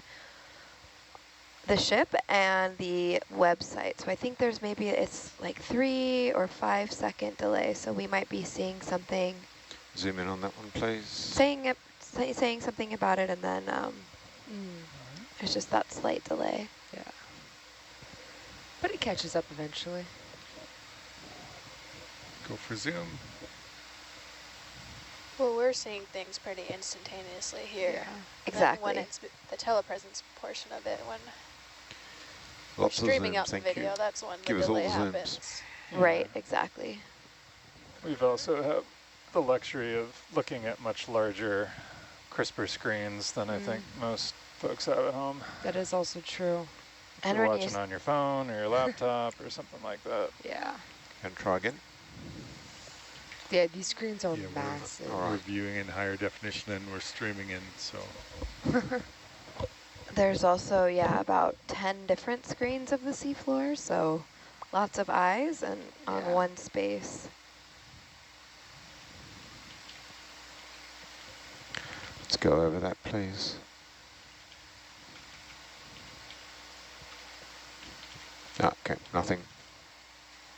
the ship and the website. So I think there's it's like 3 or 5 second delay. So we might be seeing something. Zoom in on that one, please. Saying something about it, and then there's just that slight delay. Yeah. But it catches up eventually. Go for zoom. Well, we're seeing things pretty instantaneously here. Yeah. Exactly. When it's the telepresence portion of it, when Lots we're streaming of zooms, out the thank video, you. that's when Give the us all delay the zooms. happens. Right, exactly. We've also have the luxury of looking at much larger, crisper screens than I think most folks have at home. That is also true. If And you're when you watching on your phone or your laptop or something like that. Yeah. And try again. Yeah, these screens are Yeah, massive. All right. we're viewing in higher definition and we're streaming in, so. There's also, about 10 different screens of the seafloor, so lots of eyes and on Yeah. one space. Let's go over that, please. Okay, nothing.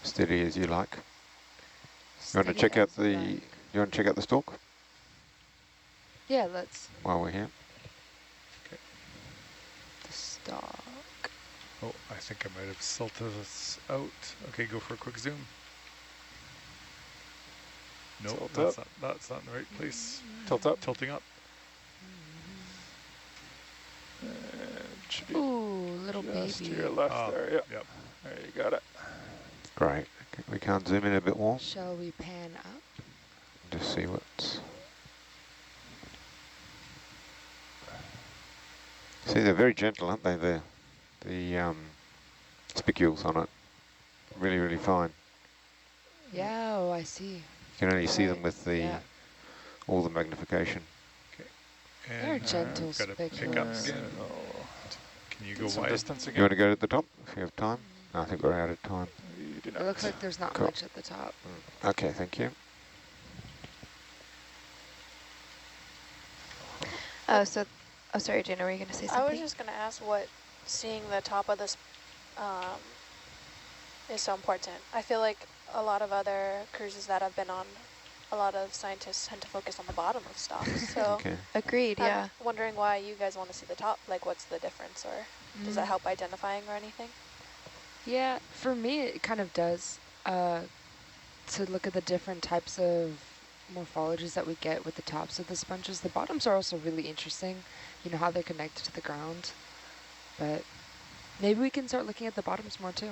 Steady as you like. You want to check out the? You want to check out the stalk Yeah, let's. while we're here? The stalk. Oh, I think I might have silted us out. Okay, go for a quick zoom. Nope, Tilt that's up. not in the right place. Tilt up. Tilting up. Should be Ooh, little just to baby. your left Ah, there. Yep. Yep. There you got it. Great. Okay, we can't zoom in a bit more. Shall we pan up? Just see what's. See, they're very gentle, aren't they? The spicules on it, really, really fine. Yeah, oh, I see. You can only see them Right, with the yeah. all the magnification. They're And gentle we've got to pick up spicules. again. Can you go Some wide? distance You again. want to go to the top if you have time? No, I think we're out of time. You do It not. looks like there's not Cool. much at the top. Okay, thank you. Oh, sorry, Jana, were you going to say I something? was just going to ask what seeing the top of this is so important. I feel like a lot of other cruises that I've been on, a lot of scientists tend to focus on the bottom of stalks. So Okay. Agreed, yeah. I'm wondering why you guys want to see the top. Like, what's the difference, or does that help identifying or anything? Yeah, for me it kind of does. To look at the different types of morphologies that we get with the tops of the sponges. The bottoms are also really interesting, you know, how they're connected to the ground. But maybe we can start looking at the bottoms more too.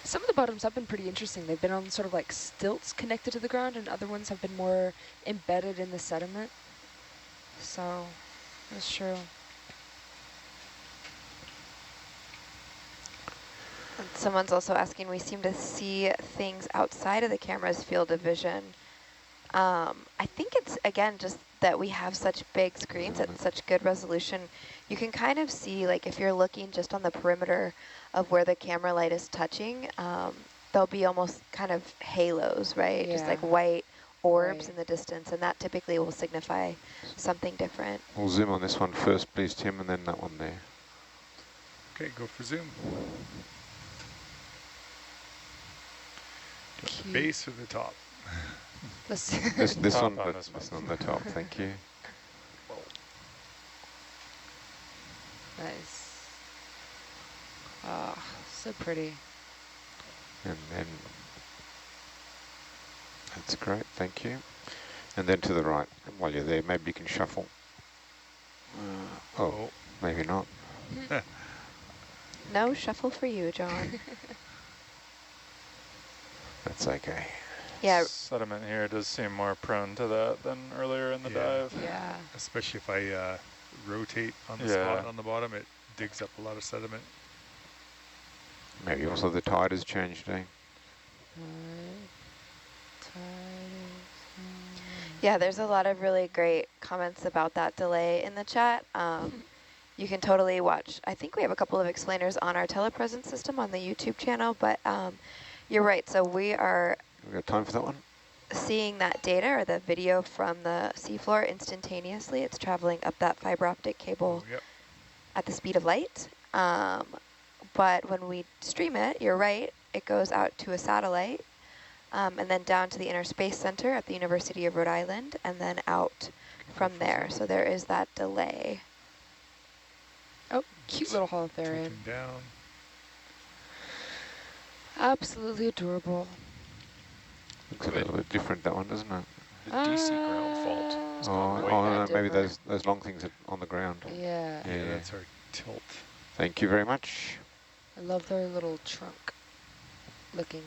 Some of the bottoms have been pretty interesting. They've been on sort of like stilts connected to the ground, and other ones have been more embedded in the sediment. So, that's true. And someone's also asking, we seem to see things outside of the camera's field of vision. I think it's, again, just that we have such big screens at such good resolution. You can kind of see, like, if you're looking just on the perimeter of where the camera light is touching, there'll be almost kind of halos, right? Just like Yeah. white orbs Right. in the distance, and that typically will signify something different. We'll zoom on this one first, please, Tim, and then that one there. Okay, go for zoom. The Cute. base or the top? Let's This Top one, on but this one. this on the top, thank you. Nice. Ah, so pretty. And then, that's great, thank you. And then to the right, while you're there, maybe you can shuffle. Oh, maybe not. No shuffle for you, John. That's okay. Yeah, Sediment here does seem more prone to that than earlier in the Yeah. dive. Yeah. Especially if I rotate on the Yeah. spot on the bottom, it digs up a lot of sediment. Maybe also the tide has changed, eh? Yeah, there's a lot of really great comments about that delay in the chat. You can totally watch. I think we have a couple of explainers on our telepresence system on the YouTube channel, but you're right. So we are We got time for that one? seeing that data or the video from the seafloor instantaneously. It's traveling up that fiber optic cable Yep. at the speed of light. But when we stream it, you're right, it goes out to a satellite and then down to the Inner Space Center at the University of Rhode Island and then out from there. So there is that delay. Oh, cute little holothurian. Tilting down. Absolutely adorable. Looks a little bit different, that one, doesn't it? The DC ground fault. It's gone way Oh, back. no, maybe those long things are on the ground. Yeah. Yeah, that's our tilt. Thank you very much. I love their little trunk looking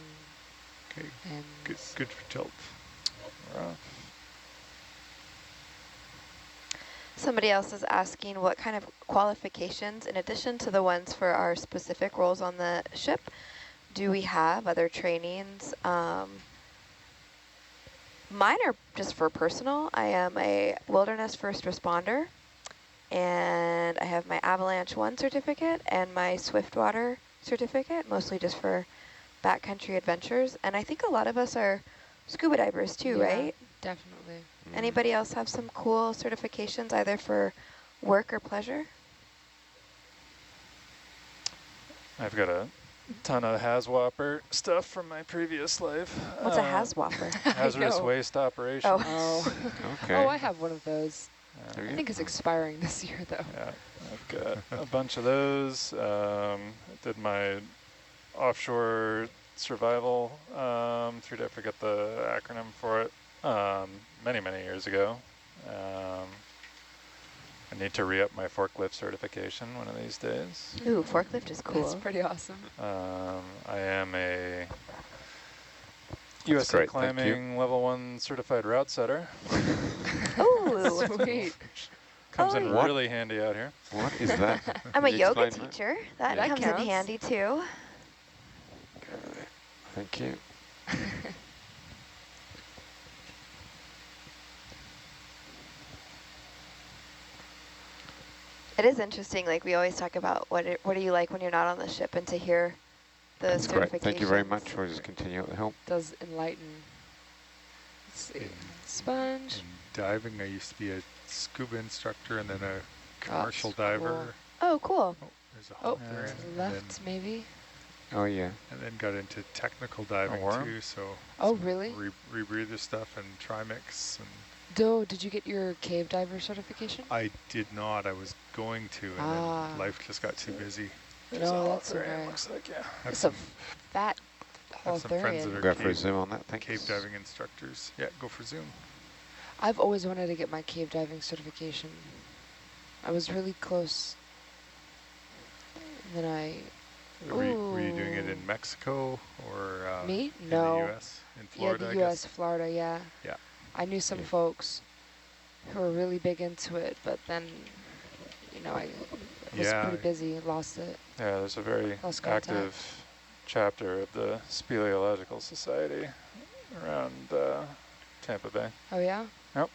Okay, and good for tilt. Somebody else is asking what kind of qualifications, in addition to the ones for our specific roles on the ship, do we have, other trainings? Mine are just for personal. I am a wilderness first responder, and I have my Avalanche 1 certificate and my Swiftwater certificate, mostly just for backcountry adventures. And I think a lot of us are scuba divers too, yeah, right? Definitely. Anybody else have some cool certifications either for work or pleasure? I've got a ton of HAZWOPER stuff from my previous life. What's a HAZWOPER? Hazardous know. waste operations. Oh. Okay. Oh, I have one of those. Yeah. I think it's expiring this year, though. Yeah, I've got a bunch of those. I did my offshore survival through, I forget the acronym for it, many years ago. I need to re-up my forklift certification one of these days. Ooh, forklift is cool. That's pretty awesome. I am a USA great, thank you. climbing level 1 certified route setter. Ooh, Sweet. Comes in What? really handy out here. What is that? I'm a Can you yoga explain that? teacher. That That comes counts. in handy too. Thank you. It is interesting, like we always talk about what do you like when you're not on the ship, and to hear the That's great. certifications. Thank you very much. We'll just continue with the help. Does enlighten. Let's see. Sponge. In diving, I used to be a scuba instructor and then a commercial that's cool. diver. Oh, cool. Oh, there's a Oh, Holothurian. to the and left, maybe. Oh, yeah. then got into technical diving worm? too, so Oh, some really? rebreather stuff and trimix. And Do, did you get your cave diver certification? I did not. I was going to, and then life just got too busy. No, that's Holothurian, okay. looks like, yeah. Have It's a some, fat have some friends that Holothurian. are Go for a cave, zoom on that. Thanks. cave diving instructors. Yeah, go for zoom. I've always wanted to get my cave diving certification. I was really close. And then I... Were you doing it Ooh. in Mexico or Me? in No. the U.S.? In Florida, yeah, the I U.S., guess? Florida, yeah. Yeah. I knew some Yeah. folks who were really big into it, but then, you know, I was Yeah. pretty busy, lost it. Yeah, there's a very Lost contact. active chapter of the Speleological Society around Tampa Bay. Oh, yeah? Yep.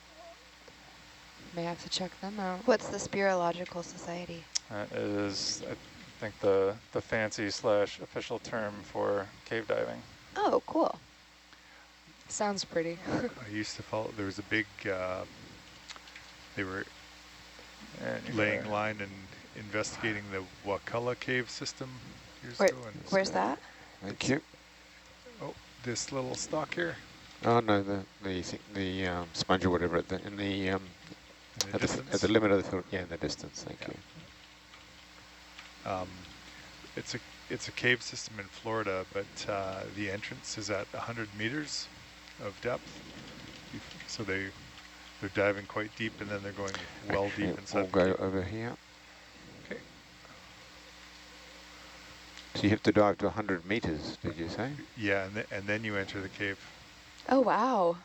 May have to check them out. What's the Speleological Society? That is, I think, the fancy / official term for cave diving. Oh, cool. Sounds pretty. I used to follow, there was a big, they were And you laying gotta- line and investigating the Wakala cave system years Where, ago. And where's that? Thank you. oh, this little stalk here Oh, no, the sponge or whatever at the in the at distance. the limit of the field. Yeah, in the distance. Thank Yeah. you. It's a cave system in Florida, but the entrance is at 100 meters of depth. So they're diving quite deep, and then they're going well deep Okay, inside we'll the go cave. over here. Okay. So you have to dive to 100 meters, did you say? Yeah, and then you enter the cave. Oh, wow.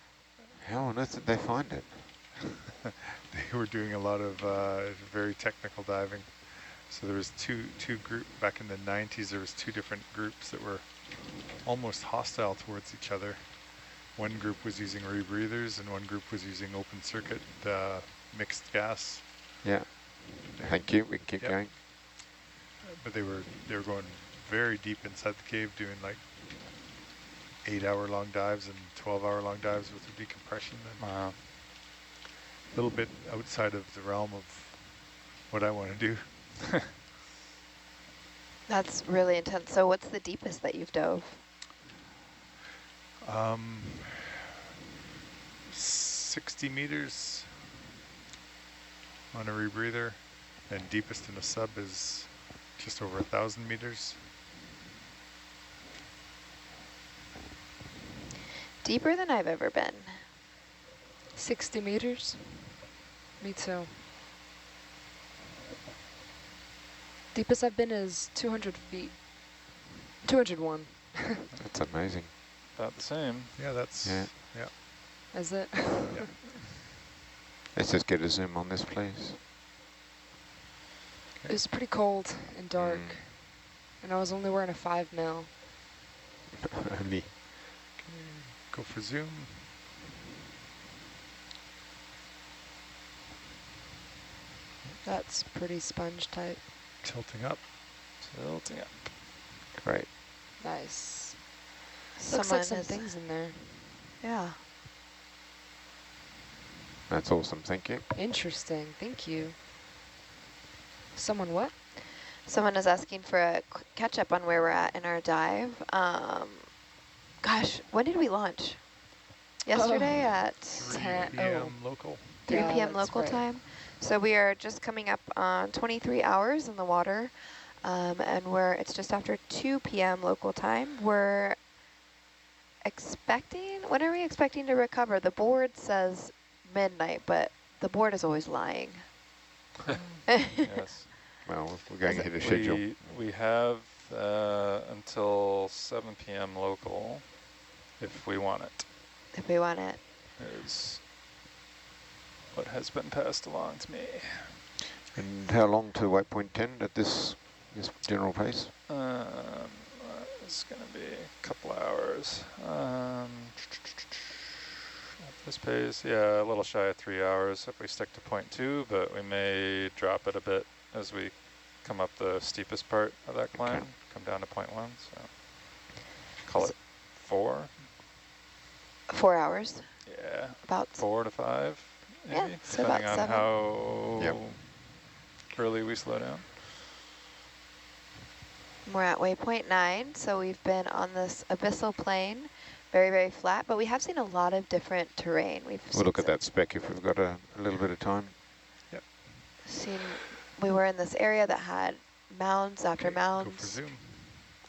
How on earth did they find it? They were doing a lot of very technical diving. So there was two group back in the 90s. There was two different groups that were almost hostile towards each other. One group was using rebreathers, and one group was using open circuit mixed gas. Yeah. Thank you. We can keep going. But they were going very deep inside the cave, doing like 8-hour-long dives and 12-hour-long dives with the decompression. And Wow. a little bit outside of the realm of what I want to do. That's really intense. So what's the deepest that you've dove? 60 meters on a rebreather, and deepest in a sub is just over 1,000 meters. Deeper than I've ever been. 60 meters? Me too. Deepest I've been is 200 feet. 201. That's amazing. About the same. Yeah, that's, Yeah. Is it? Yeah. Let's just get a zoom on this, please. It was pretty cold and dark, and I was only wearing a 5 mil. Only. Go for zoom. That's pretty sponge type. Tilting up. Tilting up. Great. Nice. Looks Someone like some is, things in there. yeah. That's awesome. Thank you. Interesting. Thank you. Someone what? Someone is asking for a catch up on where we're at in our dive. Gosh, when did we launch? Yesterday at 3 10 p.m. local. 3 Yeah, p.m. that's local right. time. So we are just coming up on 23 hours in the water, and it's just after 2 p.m. local time. We're expecting, when are we expecting to recover? The board says midnight, but the board is always lying. Yes. Well, we're going ahead of schedule. We have until 7 p.m. local if we want it. If we want it. Is what has been passed along to me. And how long to waypoint 10 at this general pace? It's going to be a couple hours. At this pace, yeah, a little shy of 3 hours if we stick to point 2, but we may drop it a bit as we come up the steepest part of that climb, Okay. come down to point 1, so call it 4. 4 hours, Yeah, about. 4 to 5, maybe, Yeah, so about depending on 7. how early we slow down. We're at waypoint 9, so we've been on this abyssal plain, very, very flat, but we have seen a lot of different terrain. We'll look at that spec if we've got a little bit of time. We were in this area that had mounds after Okay, go for mounds, zoom.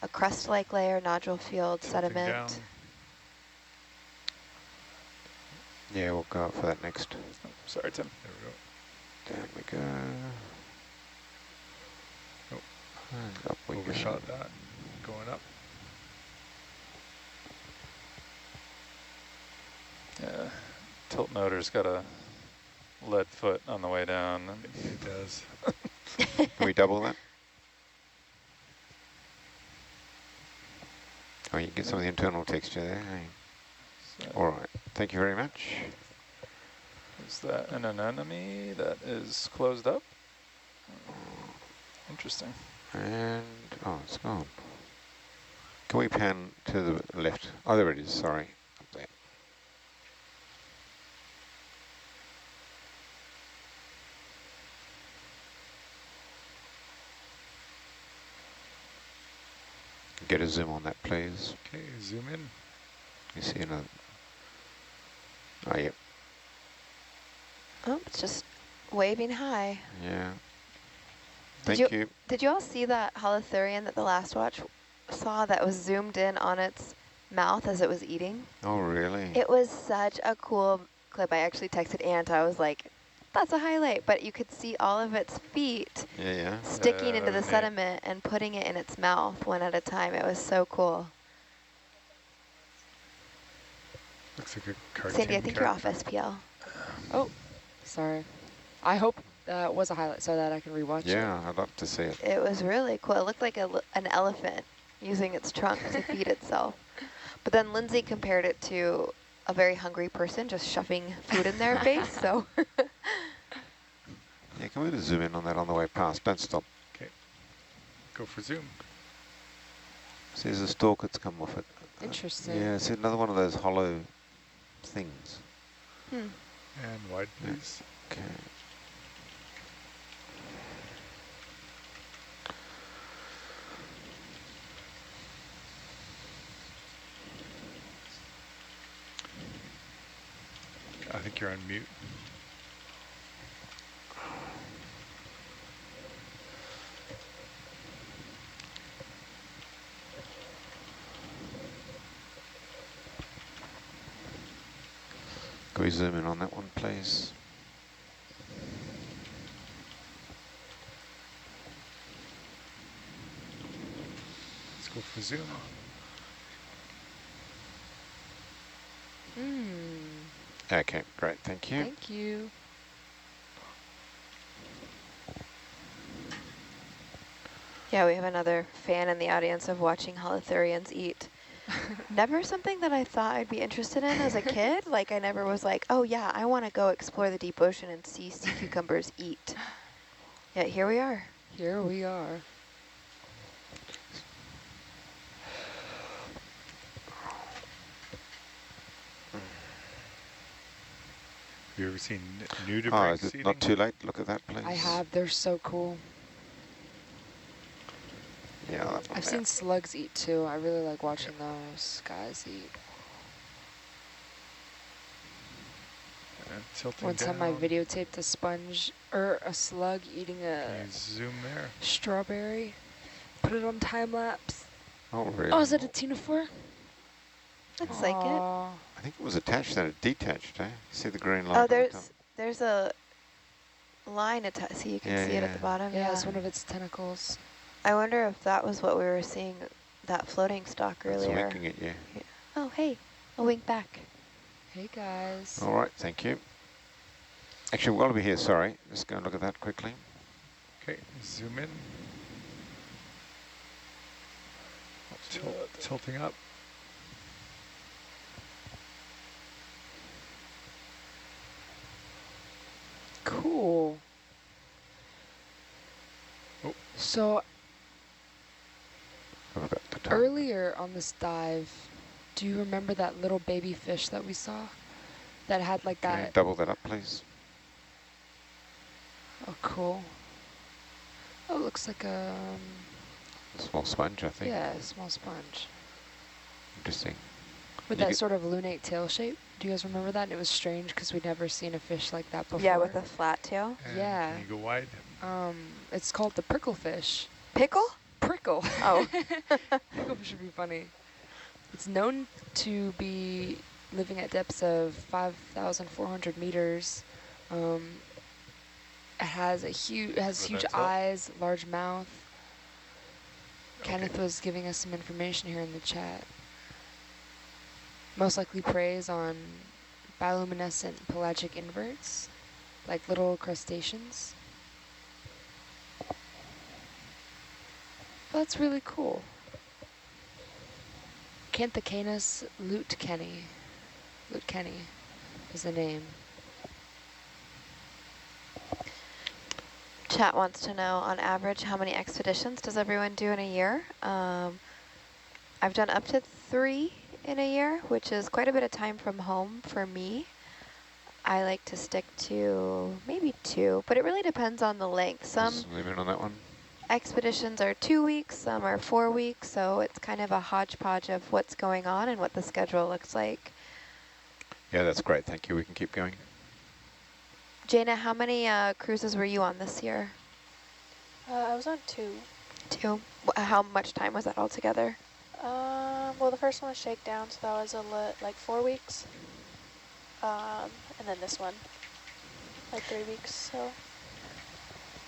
a crust-like layer, nodule field, Tilting sediment. down. Yeah, we'll go up for that next. Oh, sorry, Tim. There Down we go. Nope. And up we we go. go. Overshot that. Going up. Yeah, tilt motor's got a lead foot on the way down. It does. Can we double that? Oh, you can get some of the internal texture there. Hey. So All right. Thank you very much. is that an anemone that is closed up? Interesting. And, oh, it's gone. Can we pan to the left? Oh, there it is, sorry. Up there. Get a zoom on that, please. Okay, zoom in. You see another. Oh, yep. Oh, it's just waving high. Yeah. Did Thank you. Did you all see that holothurian that the last watch saw that was zoomed in on its mouth as it was eating? Oh, really? It was such a cool clip. I actually texted Ant. I was like, that's a highlight. But you could see all of its feet Yeah. sticking Yeah, into the neat. sediment and putting it in its mouth one at a time. It was so cool. Looks like a cartoon Sandy, I think you're off character. SPL. Oh, sorry. I hope was a highlight so that I can rewatch it. Yeah, I'd love to see it. It was really cool. It looked like an elephant using its trunk to feed itself. But then Lindsay compared it to a very hungry person just shoving food in their face. So Yeah, can we just zoom in on that on the way past? Don't stop. Okay, go for zoom. See, there's a stalk that's come off it. Interesting. Yeah, it's another one of those hollow things. hmm. And wide, please. Okay. I think you're on mute. Can we zoom in on that one, please? Let's go for zoom. Okay, great, thank you. Thank you. Yeah, we have another fan in the audience of watching holothurians eat. Never something that I thought I'd be interested in as a kid. Like I never was like, oh yeah, I want to go explore the deep ocean and see sea cucumbers eat. Yet here we are. Here we are. Have you ever seen nudibranchs Oh, is it eating? not too late? Look at that, please. I have. They're so cool. Yeah, that one I've there. seen slugs eat too. I really like watching those guys eat. And tilting One down. time I videotaped a sponge or a slug eating Can a you zoom there? strawberry. Put it on time lapse. Oh, really? Oh, is that a ctenophore? Looks like it. Aw. I think it was attached, then it detached, eh? See the green line? Oh, on the top? there's a line attached, so you can Yeah, see it at yeah. the bottom. Yeah, Yeah. it's one of its tentacles. I wonder if that was what we were seeing, that floating stalk It's earlier. winking at you. Oh, hey, a wink back. Hey guys. All right, thank you. Actually, while we're here, sorry, just go and look at that quickly. Okay, zoom in. Tilting up. Cool. Oh. So Have a bit of time. earlier on this dive, do you remember that little baby fish that we saw? That had like Can you that. double that up, please? Oh, cool. Oh, it looks like a A small sponge, I think. yeah, a small sponge Interesting. with You that get- sort of lunate tail shape. Do you guys remember that? And it was strange because we'd never seen a fish like that before. Yeah, with a flat tail. And Yeah. Can you go wide? It's called the pricklefish. Pickle? Prickle. Oh. Pricklefish would be funny. It's known to be living at depths of 5,400 meters. It has huge that's all? eyes, large mouth. Kenneth Okay. was giving us some information here in the chat. Most likely preys on bioluminescent pelagic inverts, like little crustaceans. That's really cool. Acanthochaenos leutkeni. Leutkeni is the name. Chat wants to know, on average, how many expeditions does everyone do in a year? I've done up to 3 in a year, which is quite a bit of time from home for me. I like to stick to maybe 2, but it really depends on the length. Some Zoom in on that one. expeditions are 2 weeks, some are 4 weeks, so it's kind of a hodgepodge of what's going on and what the schedule looks like. Yeah, that's great. Thank you. We can keep going. Jaina, how many cruises were you on this year? I was on 2. 2. How much time was that altogether? Well, the first one was shakedown, so that was like 4 weeks. And then this one, like 3 weeks, so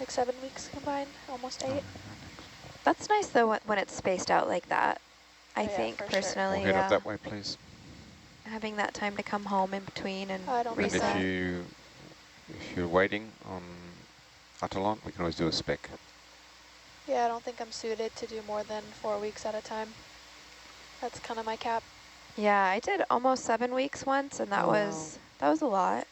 like 7 weeks combined, almost 8. That's nice though when it's spaced out like that. I Oh, yeah, think for sure. personally, We'll head up that way, please. having that time to come home in between and I don't think And reset. if you're waiting on Atolon, we can always do a spec. Yeah, I don't think I'm suited to do more than 4 weeks at a time. That's kind of my cap. Yeah, I did almost 7 weeks once, and that Oh, was a lot.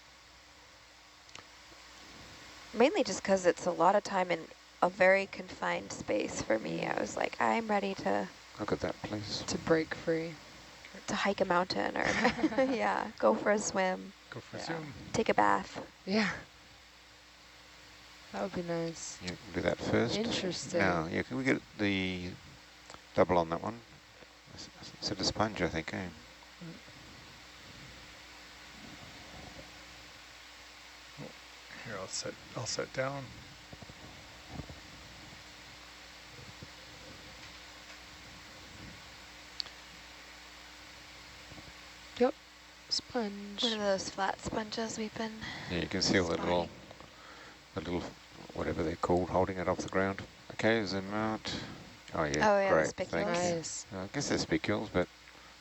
Mainly just because it's a lot of time in a very confined space for me. I was like, I'm ready to Look at that, please. to break free. hike a mountain or yeah, go for a swim, Go for Yeah. zoom. take a bath. Yeah. That would be nice. You can do that first. Interesting. Now, yeah, can we get the double on that one? Is it a sponge, I think, eh? Here, I'll set down. Yep. Sponge. One of those flat sponges we've been Yeah, you can see all spotting. the little, whatever they're called, holding it off the ground. Okay, zoom out. Oh yeah, Oh, yeah, the great, spicules. thanks. Nice. I guess they're spicules, but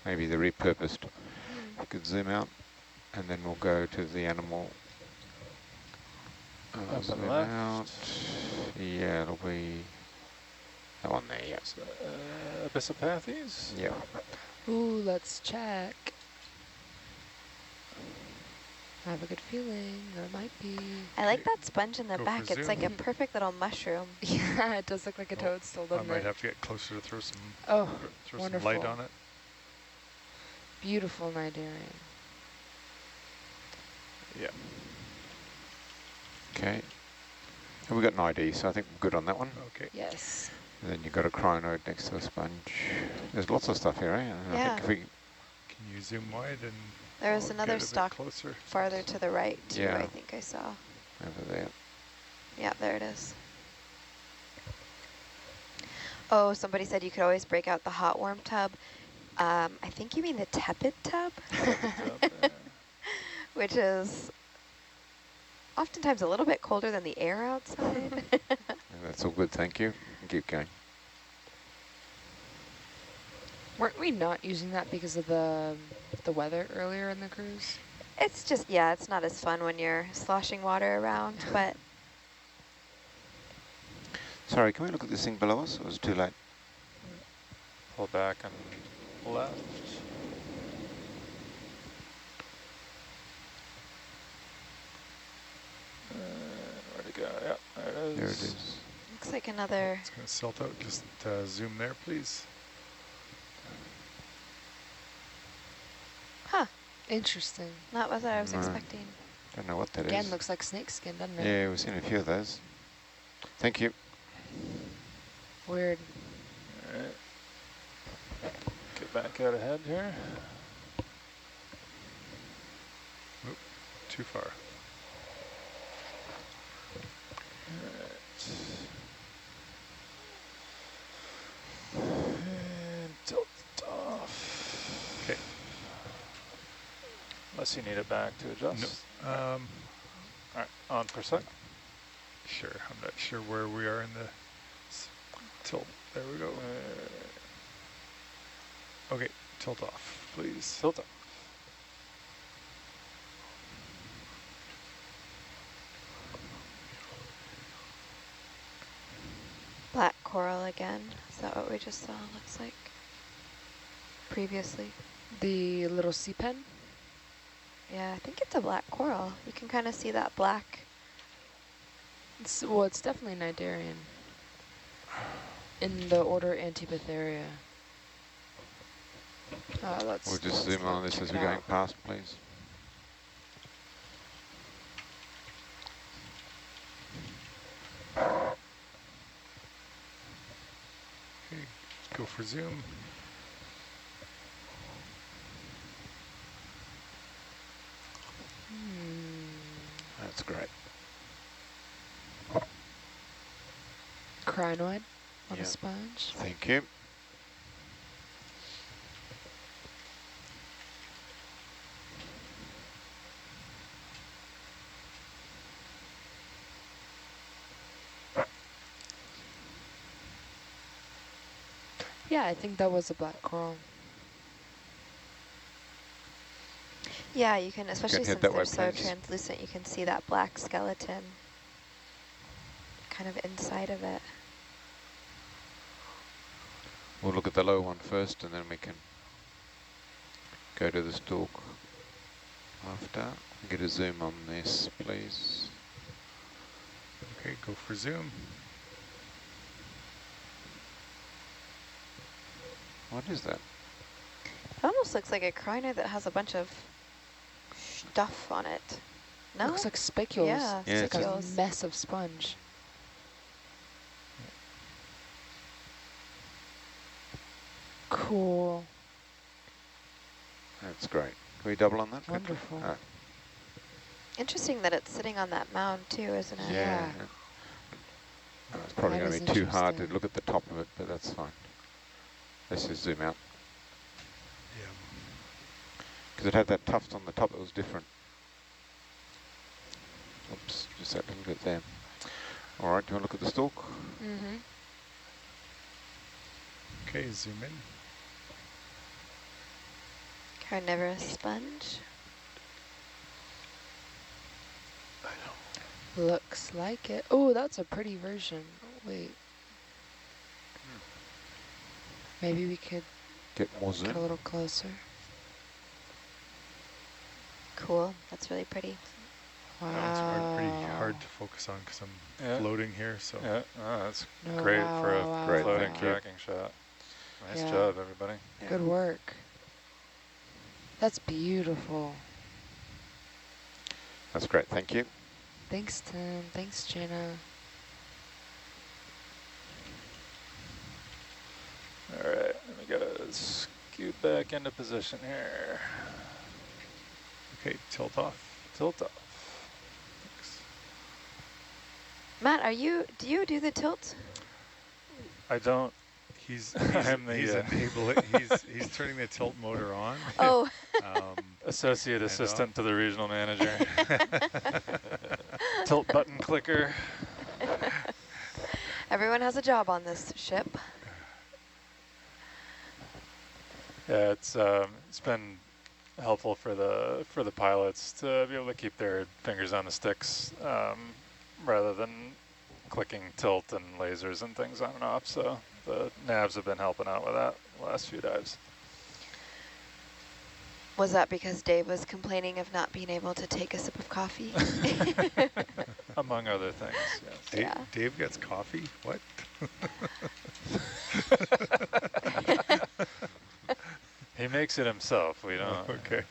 maybe they're repurposed. You could zoom out, and then we'll go to the animal. Up and Zoom left. out. Yeah, it'll be that one there, yeah. Abyssopathes? Yeah. Ooh, let's check. I have a good feeling there might be. I like that sponge in the Go for back. It's like a zoom. perfect little mushroom. Yeah, it does look like a toadstool, I doesn't might it? have to get closer to throw some Oh, some wonderful. light on it. Beautiful Nidarian. Yeah. Okay. And we got an ID, so I think we're good on that one. Okay. Yes. And then you've got a crinoid next to a sponge. There's lots of stuff here, eh? And I Yeah. think if we, Can you zoom wide and There was I'll another get a bit stalk closer? farther to the right too, Yeah. I think I saw. over there. Yeah, there it is. Oh, somebody said you could always break out the hot warm tub. I think you mean the tepid tub, which is oftentimes a little bit colder than the air outside. And that's all good, thank you. Keep going. Weren't we not using that because of the weather earlier in the cruise? It's just, yeah, it's not as fun when you're sloshing water around, but Sorry, can we look at this thing below us? Or was it too late? Pull back and left. Where'd it go? Yeah, there it is. There it is. looks like another, It's going to silt out. Just zoom there, please. huh, Interesting. not what I was No. expecting. Don't know what that is. Again, looks like snake skin, doesn't it? Yeah, we've seen a few of those. Thank you. Weird. Alright. Get back out ahead here. Too far. And tilt it off. Okay. Unless you need it back to adjust. No. Alright, on for a sec. Sure. I'm not sure where we are in the tilt. There we go. Okay. Tilt off, please. Tilt up. Black coral again. Is that what we just saw? Looks like previously. The little sea pen? Yeah, I think it's a black coral. You can kind of see that black. Well, it's definitely Nidarian. In the order Antipatharia. Let's We'll just zoom on this check as it we're going out. past, please. Okay. Go for zoom. That's great. Crinoid on Yeah. a sponge. Thank you. Yeah, I think that was a black coral. Yeah, you can, especially head since that they're way, so please. translucent, you can see that black skeleton. kind of inside of it. We'll look at the low one first, and then we can go to the stalk after. Get a zoom on this, please. Okay, go for zoom. What is that? It almost looks like a crinoid that has a bunch of stuff on it. No? Looks like spicules. Yeah, Yeah, It's like a spicules. mess of sponge. Cool. That's great. Can we double on that? Wonderful. Ah, Interesting that it's sitting on that mound too, isn't it? Yeah. It's probably That going to is be too hard to interesting. look at the top of it, but that's fine. Let's just zoom out. Yeah. Because it had that tuft on the top that was different. Oops, just that little bit there. All right, do you want to look at the stalk? Mm-hmm. Okay, zoom in. Carnivorous sponge. Looks like it. Oh, that's a pretty version. Wait. Maybe we could Get more get zoom. a little closer. Cool. That's really pretty. Wow. That one's pretty hard to focus on because I'm floating here. So Yeah, oh, that's No, great wow, for a wow, wow, Great, wow, floating thank you. tracking shot. Nice Yeah. job, everybody. Good work. That's beautiful. That's great, thank you. Thanks, Tim. Thanks, Jenna. All right, let me gotta scoot back into position here. okay, tilt off. Tilt off. Thanks. Matt, do you do the tilt? I don't. He's I'm the, enabling. He's turning the tilt motor on. Oh, Associate and assistant to the regional manager. Tilt button clicker. everyone has a job on this ship. Yeah, it's been helpful for the pilots to be able to keep their fingers on the sticks rather than clicking tilt and lasers and things on and off. So the navs have been helping out with that the last few dives. Was that because Dave was complaining of not being able to take a sip of coffee? Among other things, yes. Yeah. Dave gets coffee? What? He makes it himself. We don't. Oh, okay.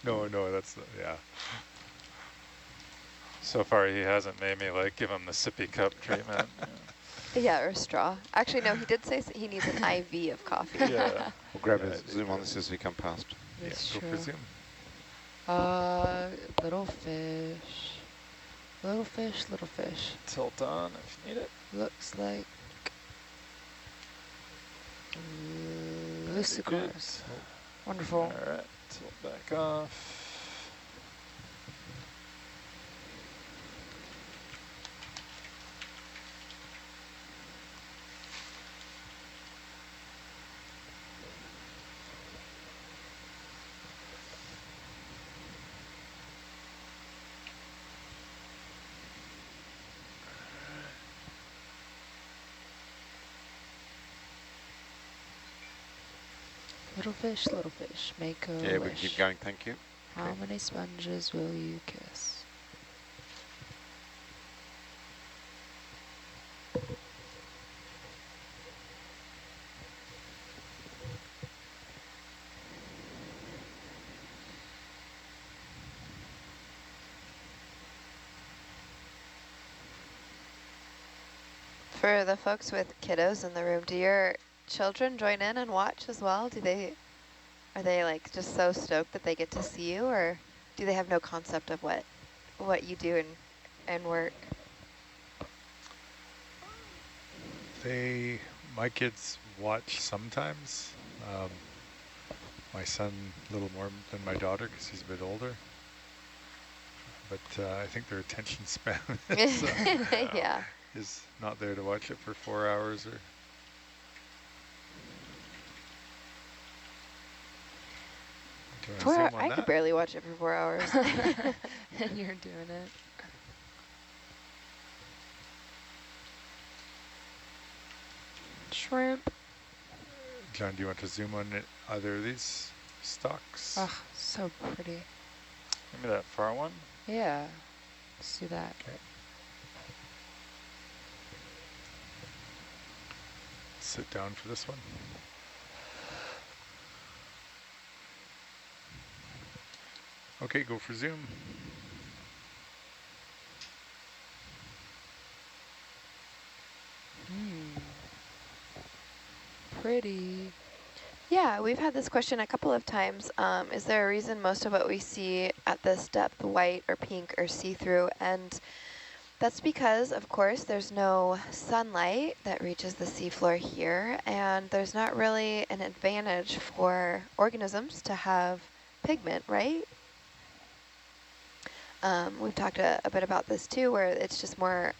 No, that's, yeah. So far, he hasn't made me like give him the sippy cup treatment. Yeah, or a straw. Actually, no, he did say he needs an IV of coffee. Yeah. We'll grab Yeah, a zoom on this as we come past. That's Go true. for zoom. Little fish. Little fish, little fish. Tilt on if you need it. Looks like Very good. Lucicors. Wonderful. All right, tilt back off. little fish, make a Yeah, we wish. keep going, thank you. How Okay. many sponges will you kiss? For the folks with kiddos in the room, do your children join in and watch as well? Are they like just so stoked that they get to see you, or do they have no concept of what you do and work? My kids watch sometimes. My son a little more than my daughter because he's a bit older. But I think their attention span Yeah. is not there to watch it for 4 hours or. Do you wanna zoom on I could that? barely watch it for 4 hours. And you're doing it. shrimp. John, do you want to zoom on either of these stalks? Oh, so pretty. Maybe that far one? Yeah, let's do that. Okay. Sit down for this one. Okay, go for zoom. Pretty. Yeah, we've had this question a couple of times. Is there a reason most of what we see at this depth, white or pink or see-through? And that's because, of course, there's no sunlight that reaches the seafloor here, and there's not really an advantage for organisms to have pigment, right? We've talked a bit about this too, where it's just more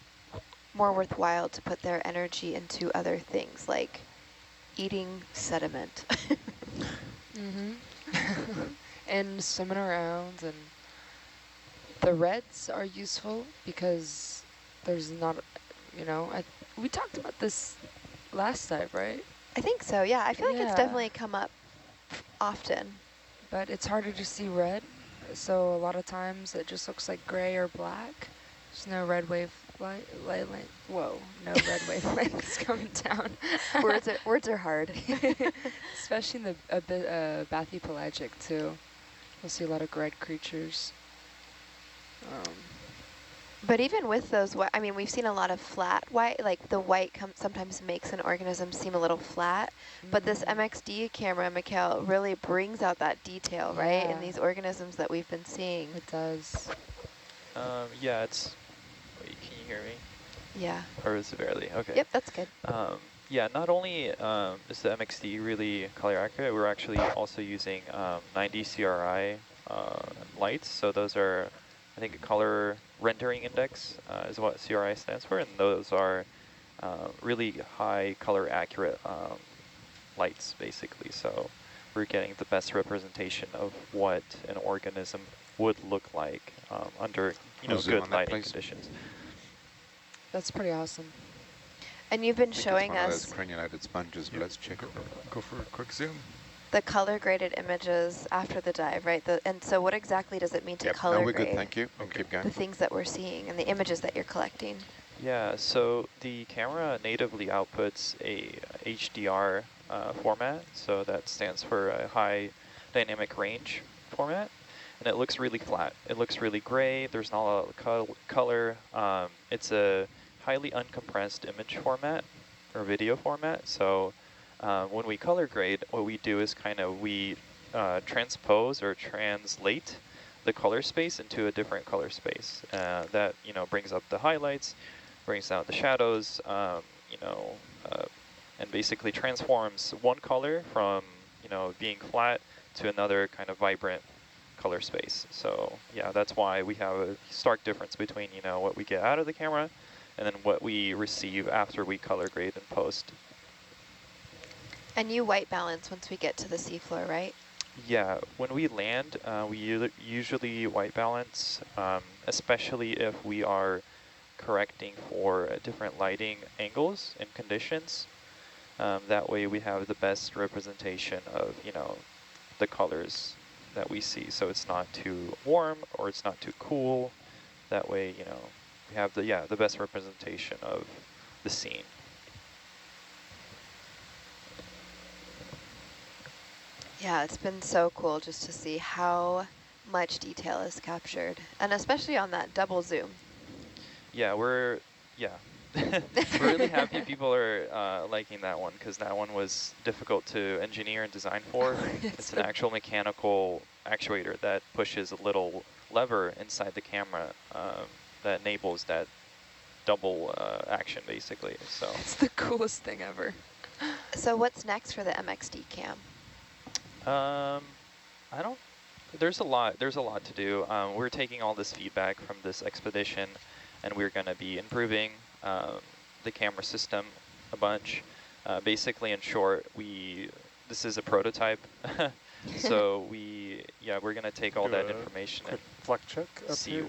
worthwhile to put their energy into other things like eating sediment. And swimming around, and the reds are useful because there's not, you know, we talked about this last dive, right? I think so, yeah. I feel like it's Yeah. definitely come up often. But it's harder to see red, so a lot of times it just looks like gray or black. There's no red wave whoa, no red wavelengths coming down. Words are hard. Especially in the bathypelagic too. You'll see a lot of red creatures. But even with those, I mean, we've seen a lot of flat white, like the white sometimes makes an organism seem a little flat, but this MXD camera, Mikhail, really brings out that detail, right, in Yeah. these organisms that we've been seeing. It does. Yeah, it's, wait, can you hear me? Yeah. Or is it barely? Okay. Yep, that's good. Yeah, not only is the MXD really color accurate, we're actually also using 90 CRI lights. So those are, I think, a color rendering index is what CRI stands for, and those are really high color accurate lights, basically. So we're getting the best representation of what an organism would look like under, good lighting conditions. That's pretty awesome. And you've been I think showing it's one us of those crenulated sponges, but let's check it. Go for a quick zoom. the color graded images after the dive, right? And so what exactly does it mean to Yep, color no, we're grade good, thank you. We'll Okay. keep going. the things that we're seeing and the images that you're collecting? Yeah, so the camera natively outputs a HDR format, so that stands for a high dynamic range format, and it looks really flat. It looks really gray, there's not a lot of color. It's a highly uncompressed image format, or video format, so when we color grade, what we do is we transpose or translate the color space into a different color space. That, brings up the highlights, brings down the shadows, and basically transforms one color from, being flat to another kind of vibrant color space. So yeah, that's why we have a stark difference between, what we get out of the camera and then what we receive after we color grade and post. And you white balance once we get to the seafloor, right? Yeah, when we land, we usually white balance, especially if we are correcting for different lighting angles and conditions. That way we have the best representation of, the colors that we see. So it's not too warm or it's not too cool. That way, we have the best representation of the scene. Yeah, it's been so cool just to see how much detail is captured, and especially on that double zoom. Yeah, we're really happy people are liking that one, because that one was difficult to engineer and design for. It's an actual mechanical actuator that pushes a little lever inside the camera that enables that double action, basically. So It's the coolest thing ever. So what's next for the MXD cam? there's a lot to do. We're taking all this feedback from this expedition, and we're going to be improving the camera system a bunch. Basically, in short, this is a prototype. So we yeah, we're going to take all Do that a information and quick fleck check up see here.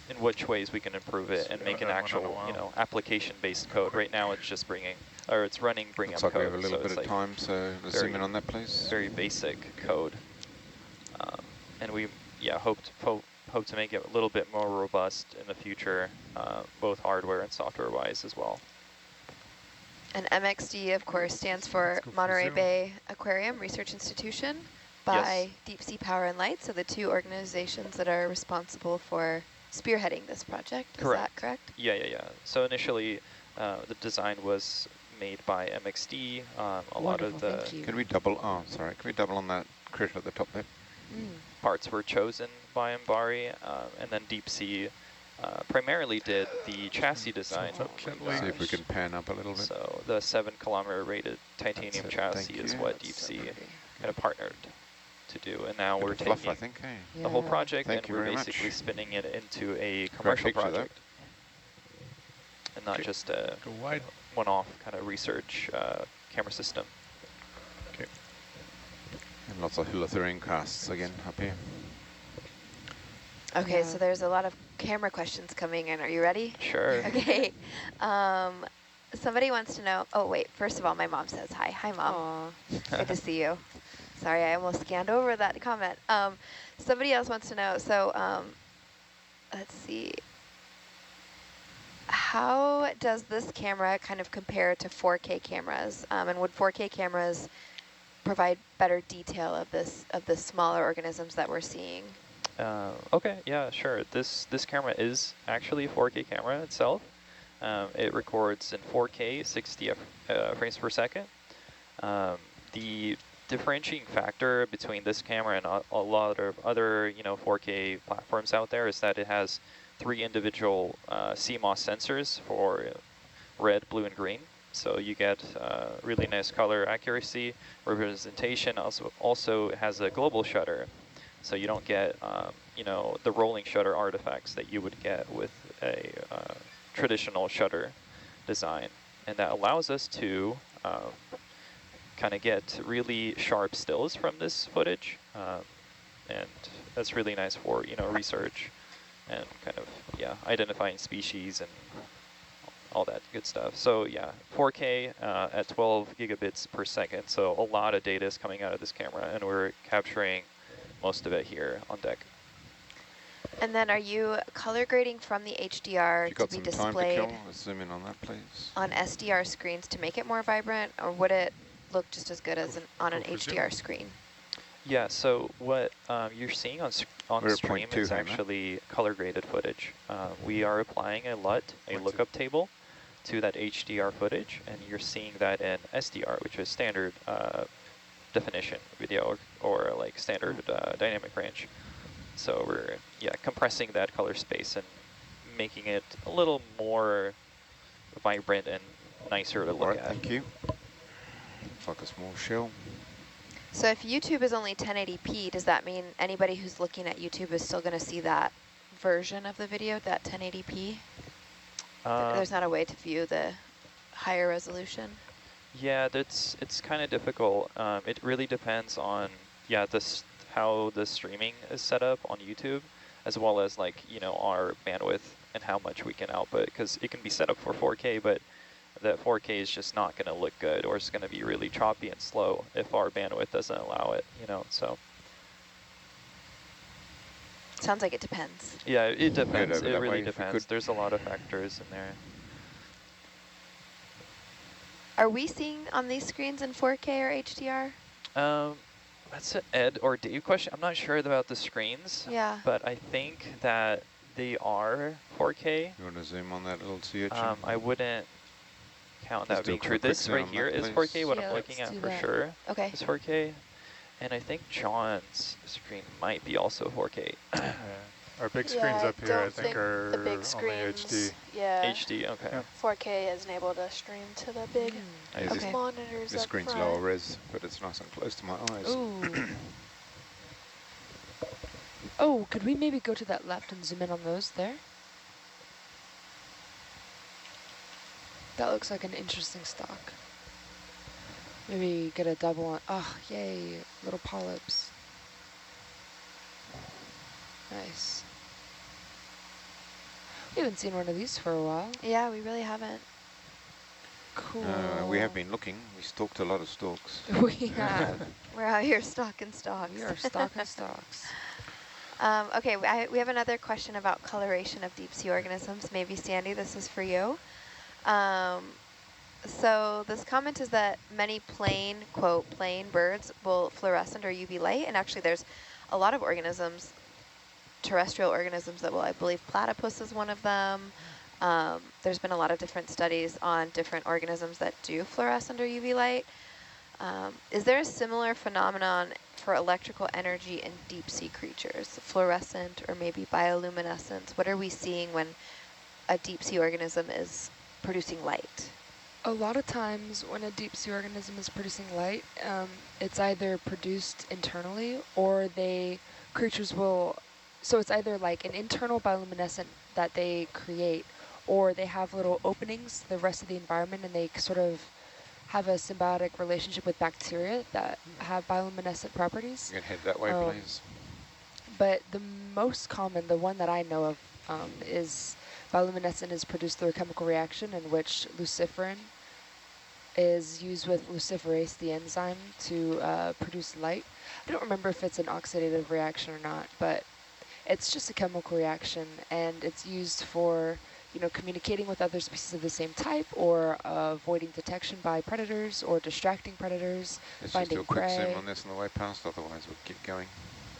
in which ways we can improve it So and we make haven't an done one in a actual, you while. know, application-based code. Right now it's just it's running bring Looks up like we code. have a little So bit it's of like time, so let's zoom in on that, please. very basic code. And we, yeah, hope to make it a little bit more robust in the future, both hardware and software-wise as well. And MXD, of course, stands for Let's go for Monterey Zoom. Bay Aquarium Research Institution by Deep Sea Power and Light, so the two organizations that are responsible for spearheading this project. Is that correct? Yeah. So initially, the design was made by MXD. A lot of the thank you. Can we double, oh, sorry, can we double on that critter at the top there? parts were chosen by Mbari, and then Deep Sea primarily did the chassis design. Up gently. See if we can pan up a little bit. So the 7-kilometer rated titanium That's it, chassis thank is you. what That's Deep so Sea pretty. kind of partnered to do, and now Bit we're of fluff, taking I think, hey? the whole Yeah. project Thank and you we're very much. basically spinning it into a commercial picture of that. project, and not Okay. just a Go wide. one-off kind of research camera system. Okay. And lots of Holothurian casts again up here. Okay, Yeah. so there's a lot of camera questions coming in. Are you ready? Sure. Okay. Somebody wants to know, oh wait, first of all, my mom says hi. Hi, Mom. Aw. Good to see you. Sorry, I almost scanned over that comment. Somebody else wants to know, so let's see. How does this camera kind of compare to 4K cameras? And would 4K cameras provide better detail of the smaller organisms that we're seeing? Okay, yeah, sure. This camera is actually a 4K camera itself. It records in 4K, 60 frames per second. The differentiating factor between this camera and a lot of other, 4K platforms out there is that it has 3 individual CMOS sensors for red, blue, and green. So you get really nice color accuracy, representation. Also it has a global shutter. So you don't get, the rolling shutter artifacts that you would get with a traditional shutter design. And that allows us to kind of get really sharp stills from this footage. And that's really nice for, research and kind of, identifying species and all that good stuff. So yeah, 4K at 12 gigabits per second. So a lot of data is coming out of this camera, and we're capturing most of it here on deck. And then are you color grading from the HDR If you've to got be some time to displayed kill, let's zoom in on that, please. on SDR screens to make it more vibrant, or would it look just as good as on an go for zoom. HDR screen? Yeah, so what you're seeing on We're at stream 0.2 is here, man. actually color graded footage. We are applying a LUT, a 0.2. lookup table, to that HDR footage, and you're seeing that in SDR, which is standard definition video or like standard dynamic range. So we're compressing that color space and making it a little more vibrant and nicer to All look right, at. thank you. Focus more shell. So if YouTube is only 1080p, does that mean anybody who's looking at YouTube is still going to see that version of the video, that 1080p? There's not a way to view the higher resolution? Yeah, it's kind of difficult. It really depends on how the streaming is set up on YouTube, as well as our bandwidth and how much we can output, because it can be set up for 4K, but that 4K is just not going to look good, or it's going to be really choppy and slow if our bandwidth doesn't allow it, so. Sounds like it depends. Yeah, it depends. over It that way really if we depends. could. There's a lot of factors in there. Are we seeing on these screens in 4K or HDR? That's an Ed or Dave question. I'm not sure about the screens. Yeah. But I think that they are 4K. You want to zoom on that little sea urchin? I wouldn't count Let's that do a being true. quick This zoom right on here that, is please. 4K. What Yeah, I'm looking let's at do for that. sure Okay. is 4K. And I think John's screen might be also 4K. Yeah. Our big screens up here, I think, are the big only screens, HD. yeah, HD, okay. Yeah. 4K isn't able to stream to the big I Yeah, see. this, Okay. monitors this up screen's front. lower res, but it's nice and close to my eyes. Ooh. Oh, could we maybe go to that left and zoom in on those there? That looks like an interesting stalk. Maybe get a double on. Oh, yay, little polyps. Nice. We haven't seen one of these for a while. Yeah, we really haven't. Cool. We have been looking. We stalked a lot of stalks. We have. We're out here stalking stalks. We are stalking stalks. Okay, we have another question about coloration of deep sea organisms. Maybe Sandy, this is for you. So this comment is that many plain, quote, plain birds will fluoresce under UV light. And actually there's a lot of organisms, terrestrial organisms that will, I believe platypus is one of them. There's been a lot of different studies on different organisms that do fluoresce under UV light. Is there a similar phenomenon for electrical energy in deep sea creatures, fluorescent or maybe bioluminescence? What are we seeing when a deep sea organism is producing light? A lot of times when a deep sea organism is producing light, it's either produced internally or creatures will, so it's either like an internal bioluminescent that they create, or they have little openings to the rest of the environment and they sort of have a symbiotic relationship with bacteria that have bioluminescent properties. You can head that way, please. But the most common, the one that I know of, is bioluminescent is produced through a chemical reaction in which luciferin is used with luciferase, the enzyme, to produce light. I don't remember if it's an oxidative reaction or not, but it's just a chemical reaction, and it's used for, you know, communicating with other species of the same type, or avoiding detection by predators, or distracting predators, Let's finding just do a quick prey. zoom on this on the way past, otherwise we'll keep going.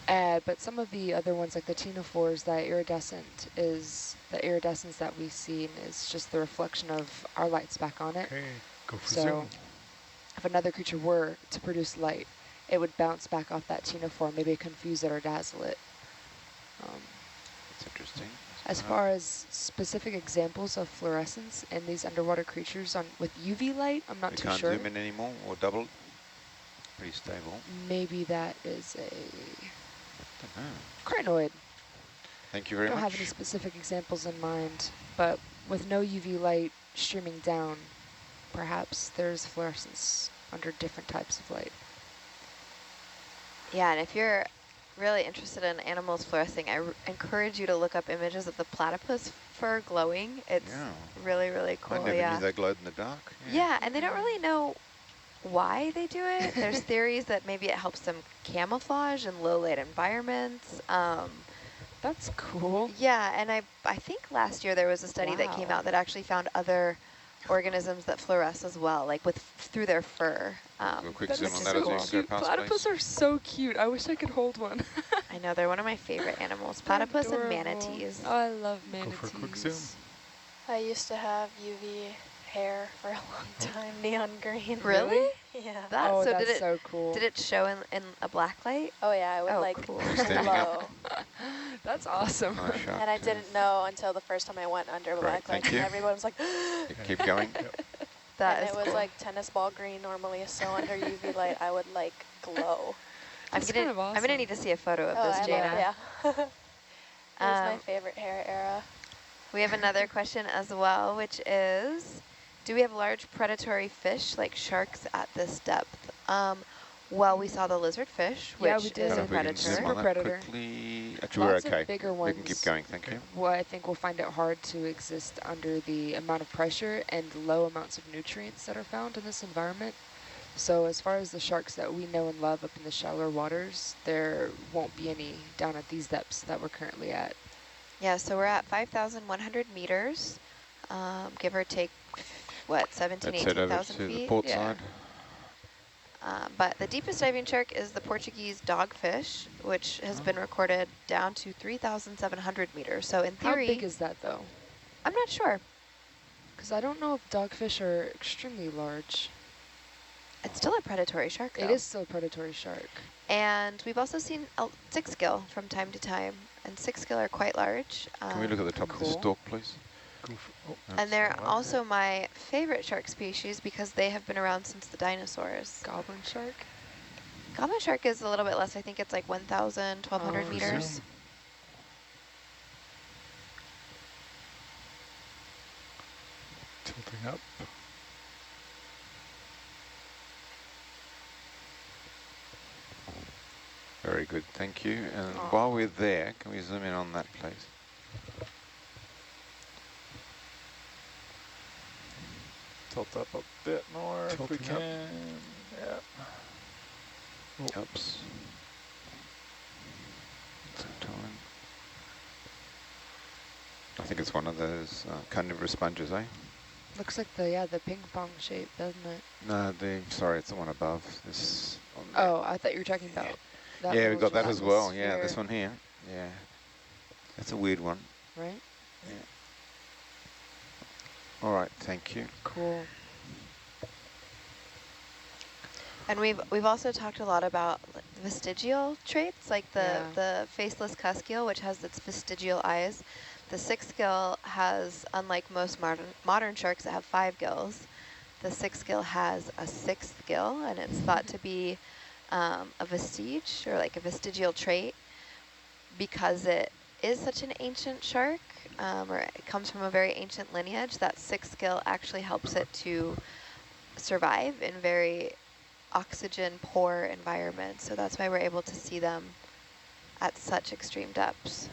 But some of the other ones, like the ctenophores, the iridescence that we've seen is just the reflection of our lights back on it. Okay, go for So zoom. if another creature were to produce light, it would bounce back off that ctenophore, maybe confuse it or dazzle it. That's interesting. As far as specific examples of fluorescence in these underwater creatures with UV light, I'm not we too can't sure. zoom in anymore or double. Pretty stable. Maybe that is a Don't know. crinoid. Thank you very I don't much. have any specific examples in mind, but with no UV light streaming down, perhaps there's fluorescence under different types of light. Yeah, and if you're really interested in animals fluorescing, I encourage you to look up images of the platypus fur glowing. It's really, really cool. I never knew they glowed in the dark. Yeah, and they don't really know why they do it. There's theories that maybe it helps them camouflage in low light environments. That's cool. Yeah, and I think last year there was a study that came out that actually found other organisms that fluoresce as well, like through their fur. Real quick That zoom is on that so as well. cute. Go past, Platypus please. are so cute. I wish I could hold one. I know, they're one of my favorite animals. They're Platypus and adorable. manatees. Oh, I love Go manatees. for a quick zoom. I used to have UV hair for a long time, neon green. Really? Yeah. Oh, So that's so cool. did it show in a black light? Oh yeah, I would Oh, like cool. Standing glow. That's awesome. Nice shot. And I didn't know until the first time I went under Great, black light, thank you. and everyone was like, Keep going. That and is it was cool. like tennis ball green normally, so under UV light I would like glow. That's kind of I'm awesome. gonna need to see a photo of Oh, this, I Jana. love it, yeah. It was my Um, favorite hair era. We have another question as well, which is, do we have large predatory fish like sharks at this depth? Well, we saw the lizardfish, Yeah, which we did. is a If we can zoom predator. Super on that predator. quickly. Actually, Lots we're of okay. bigger We can keep ones. going, thank you. Well, I think we'll find it hard to exist under the amount of pressure and low amounts of nutrients that are found in this environment. So as far as the sharks that we know and love up in the shallower waters, there won't be any down at these depths that we're currently at. Yeah, so we're at 5,100 meters, give or take, what, 17, Let's head over 18,000 to the feet? port Yeah. side. But the deepest diving shark is the Portuguese dogfish, which has been recorded down to 3,700 meters. So in How theory, big is that, though? I'm not sure. Because I don't know if dogfish are extremely large. It's still a predatory shark, though. It is still a predatory shark. And we've also seen six gill from time to time, and six gill are quite large. Can we look at the top of the cool. stalk, please? Go for, oh, And they're wow. also my favorite shark species because they have been around since the dinosaurs. Goblin shark? Goblin shark is a little bit less. I think it's like 1,000, 1,200 Oh, meters. zoom. Tilting up. Very good, thank you. And Aw. while we're there, can we zoom in on that, please? Tilt up a bit more if we Tilting up. can. Yeah. Oops. Time. I think it's one of those carnivorous sponges, eh? Looks like the ping pong shape, doesn't it? No, sorry, it's the one above. This. On there. Oh, I thought you were talking about that. Yeah, one we was got that just as the well. Yeah, this sphere, one here. Yeah, that's a weird one. right? Yeah. All right, thank you. Cool. And we've also talked a lot about vestigial traits, like the faceless cusk eel, which has its vestigial eyes. The sixth gill has, unlike most modern sharks that have 5 gills, the sixth gill has a sixth gill, and it's thought to be a vestige, or like a vestigial trait, because it is such an ancient shark, or it comes from a very ancient lineage. That sixth gill actually helps it to survive in very oxygen poor environments. So that's why we're able to see them at such extreme depths.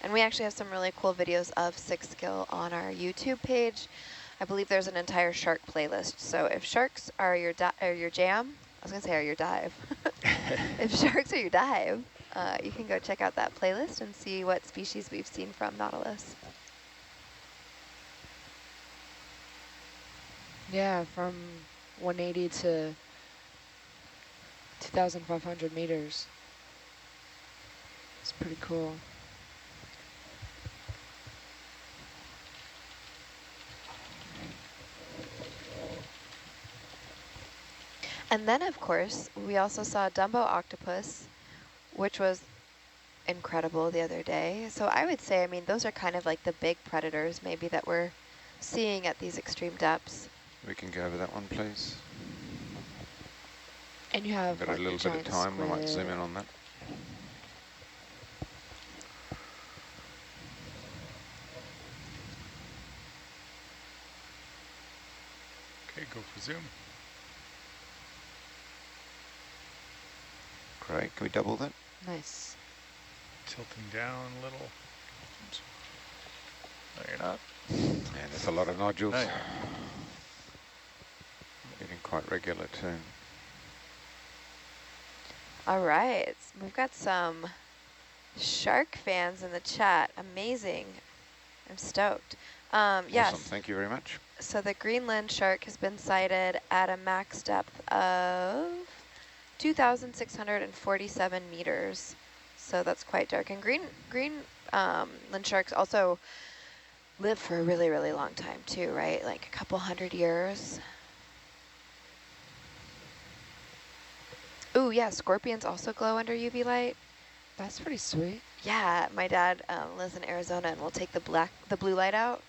And we actually have some really cool videos of sixth gill on our YouTube page. I believe there's an entire shark playlist. So if sharks are your jam, I was gonna say are your dive. If sharks are your dive, you can go check out that playlist and see what species we've seen from Nautilus. Yeah, from 180 to 2,500 meters. It's pretty cool. And then, of course, we also saw Dumbo octopus, which was incredible the other day. So I would say, I mean, those are kind of like the big predators maybe that we're seeing at these extreme depths. We can go over that one, please. And you have Got like a little bit of time, we might zoom in on that. Okay, go for zoom. Great, can we double that? Nice. Tilting down a little. No, you're not. And there's a lot of nodules. No, you're Getting quite regular too. All right, we've got some shark fans in the chat. Amazing. I'm stoked. Yes. Awesome, thank you very much. So the Greenland shark has been sighted at a max depth of 2,647 meters. So that's quite dark. And Greenland sharks also live for a really, really long time too, right? Like a couple 100 years. Ooh, yeah, scorpions also glow under UV light. That's pretty sweet. Yeah, my dad lives in Arizona and will take the black light out,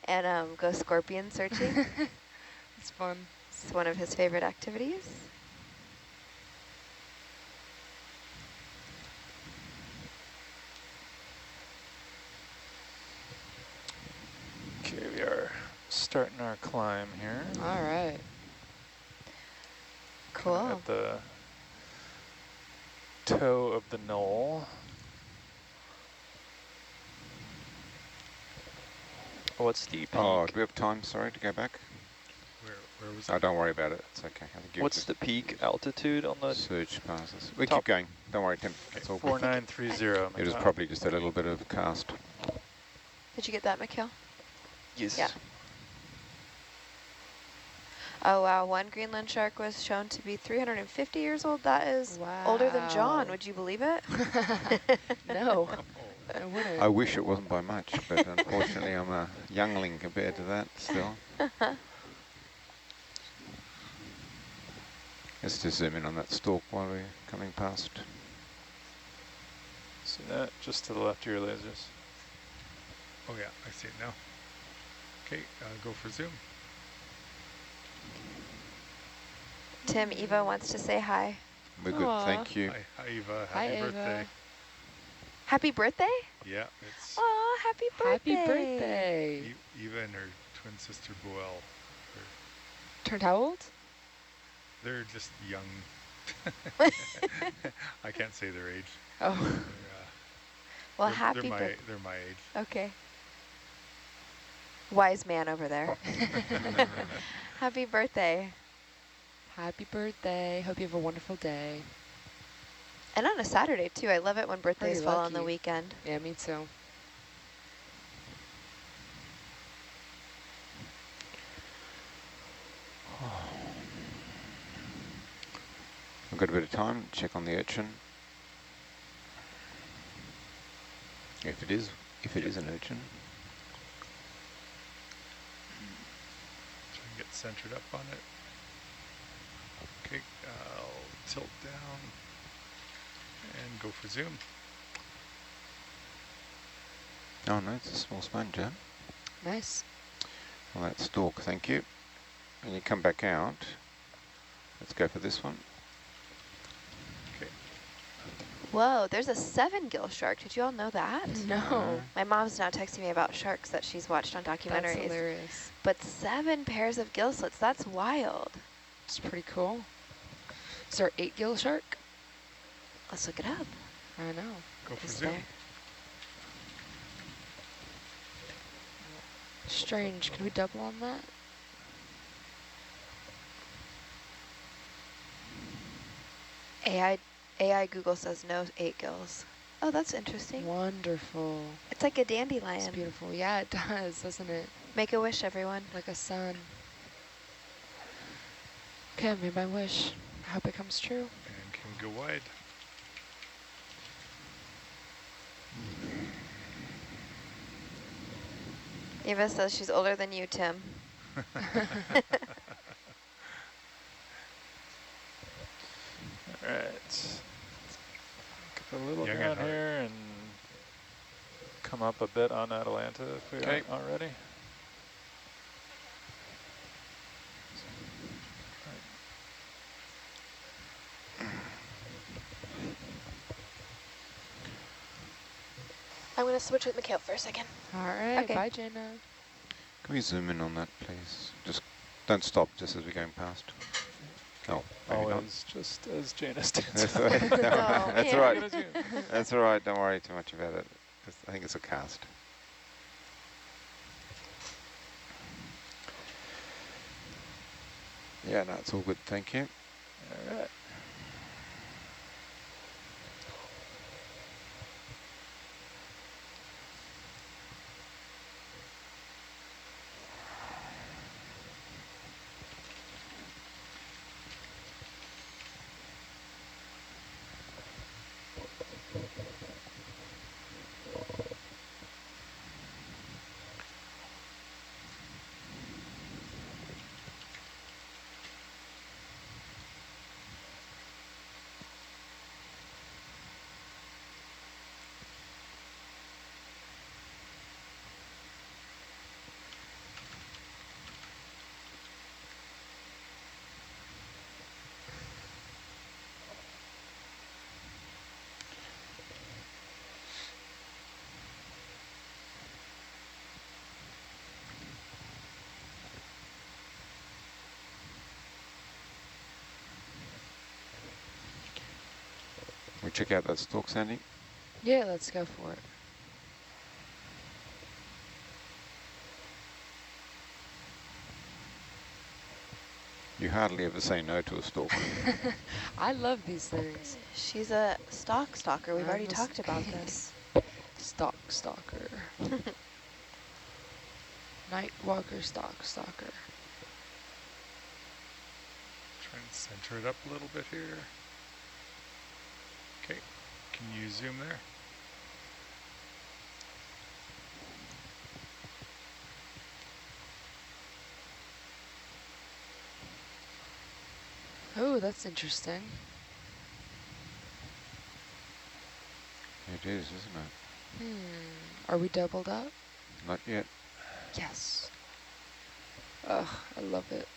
and go scorpion searching. It's fun. It's one of his favorite activities. Okay, we are starting our climb here. All right. Cool. At the toe of the knoll. What's the peak? Oh, do we have time, sorry, to go back? Where was Oh, it? don't worry about it, it's okay. I think you What's just the peak altitude on the search passes. We top? keep going, don't worry, Tim. It's all good. 4930. It was probably just a little bit of cast. Did you get that, Mikhail? Yes. Yeah. Oh, wow. One Greenland shark was shown to be 350 years old. That is older than John. Wow. Would you believe it? No, Oh, I wouldn't. I wish it wasn't by much, but unfortunately I'm a youngling compared to that still. Let's just zoom in on that stalk while we're coming past. See that? Just to the left of your lasers. oh yeah, I see it now. Okay, go for zoom. Tim, Eva wants to say hi. We're good, Aw. thank you. Hi Eva, Hi, happy Eva. birthday. Happy birthday? Yeah, it's Oh, happy birthday. Happy birthday. Eva and her twin sister Boel. Turned how old? They're just young I can't say their age. Oh, Well, They're happy birthday. they're my age. Okay. Wise man over there. Happy birthday. happy birthday. Hope you have a wonderful day. And on a Saturday, too. I love it when birthdays you're fall on the lucky. weekend. Yeah, me too. I've got a bit of time to check on the urchin. If it is an urchin. Try and get centered up on it. Okay, I'll tilt down and go for zoom. Oh no, it's a small sponge, huh? Nice. Well, that's stalk, thank you. And you come back out. Let's go for this one. Okay. Whoa, there's a 7-gill shark. Did you all know that? No. My mom's now texting me about sharks that she's watched on That's documentaries. hilarious. But 7 pairs of gill slits, that's wild. It's pretty cool. Is there 8-gill shark? Let's look it up. I know. Go for Is zoom. there? Strange. Can we double on that? AI Google says no 8 gills. Oh, that's interesting. Wonderful. It's like a It's dandelion. beautiful. Yeah, it does, doesn't it? Make a wish, everyone. Like a sun. Okay, I made my wish. I hope it comes true. And can we go wide? Eva says she's older than you, Tim. All right. Get the little Young down at heart. here and come up a bit on Atalanta if we Okay. aren't already. I'm going to switch with Mikhail for a second. All right. Okay. Bye, Jaina. Can we zoom in on that, please? Just don't stop just as we're going past. Oh, maybe not. Always just as Jaina stands That's up. all right. No, Oh, that's yeah. all right. That's all right. Don't worry too much about it. I think it's a cast. Yeah, no, it's all good. Thank you. All right. We check out that stalk, Sandy. Yeah, let's go for it. You hardly ever say no to a stalk. I love these things. She's a stalk stalker. We've I'm already a talked about this. Stalk stalker. Night walker, stalk stalker. Try and center it up a little bit here. Okay, can you zoom there? Oh, that's interesting. It is, isn't it? Are we doubled up? Not yet. Yes. Ugh, I love it.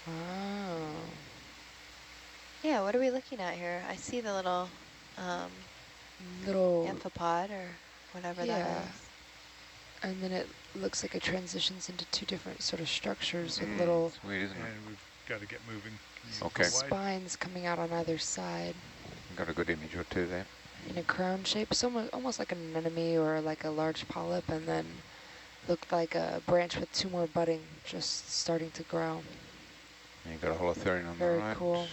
Wow. Yeah, what are we looking at here? I see the little Little, amphipod or whatever that yeah. is. And then it looks like it transitions into two different sort of structures with Mm, little, it's weird, isn't it? And we've got to get moving. Okay. Spines coming out on either side Got a good image or two there. in a crown shape, so almost like an anemone or like a large polyp, and then looked like a branch with 2 more budding just starting to grow. And you've got a holothurian on Very the right. cool.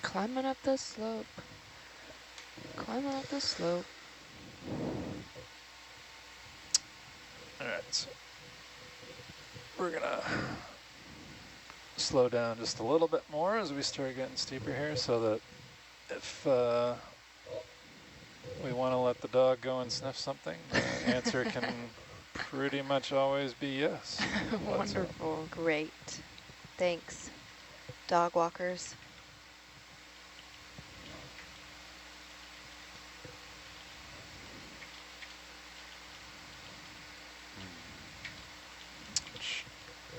Climbing up the slope. Climbing up the slope. All right, so we're gonna slow down just a little bit more as we start getting steeper here, so that if we want to let the dog go and sniff something, the answer can pretty much always be yes. Wonderful. Great. Thanks, dog walkers.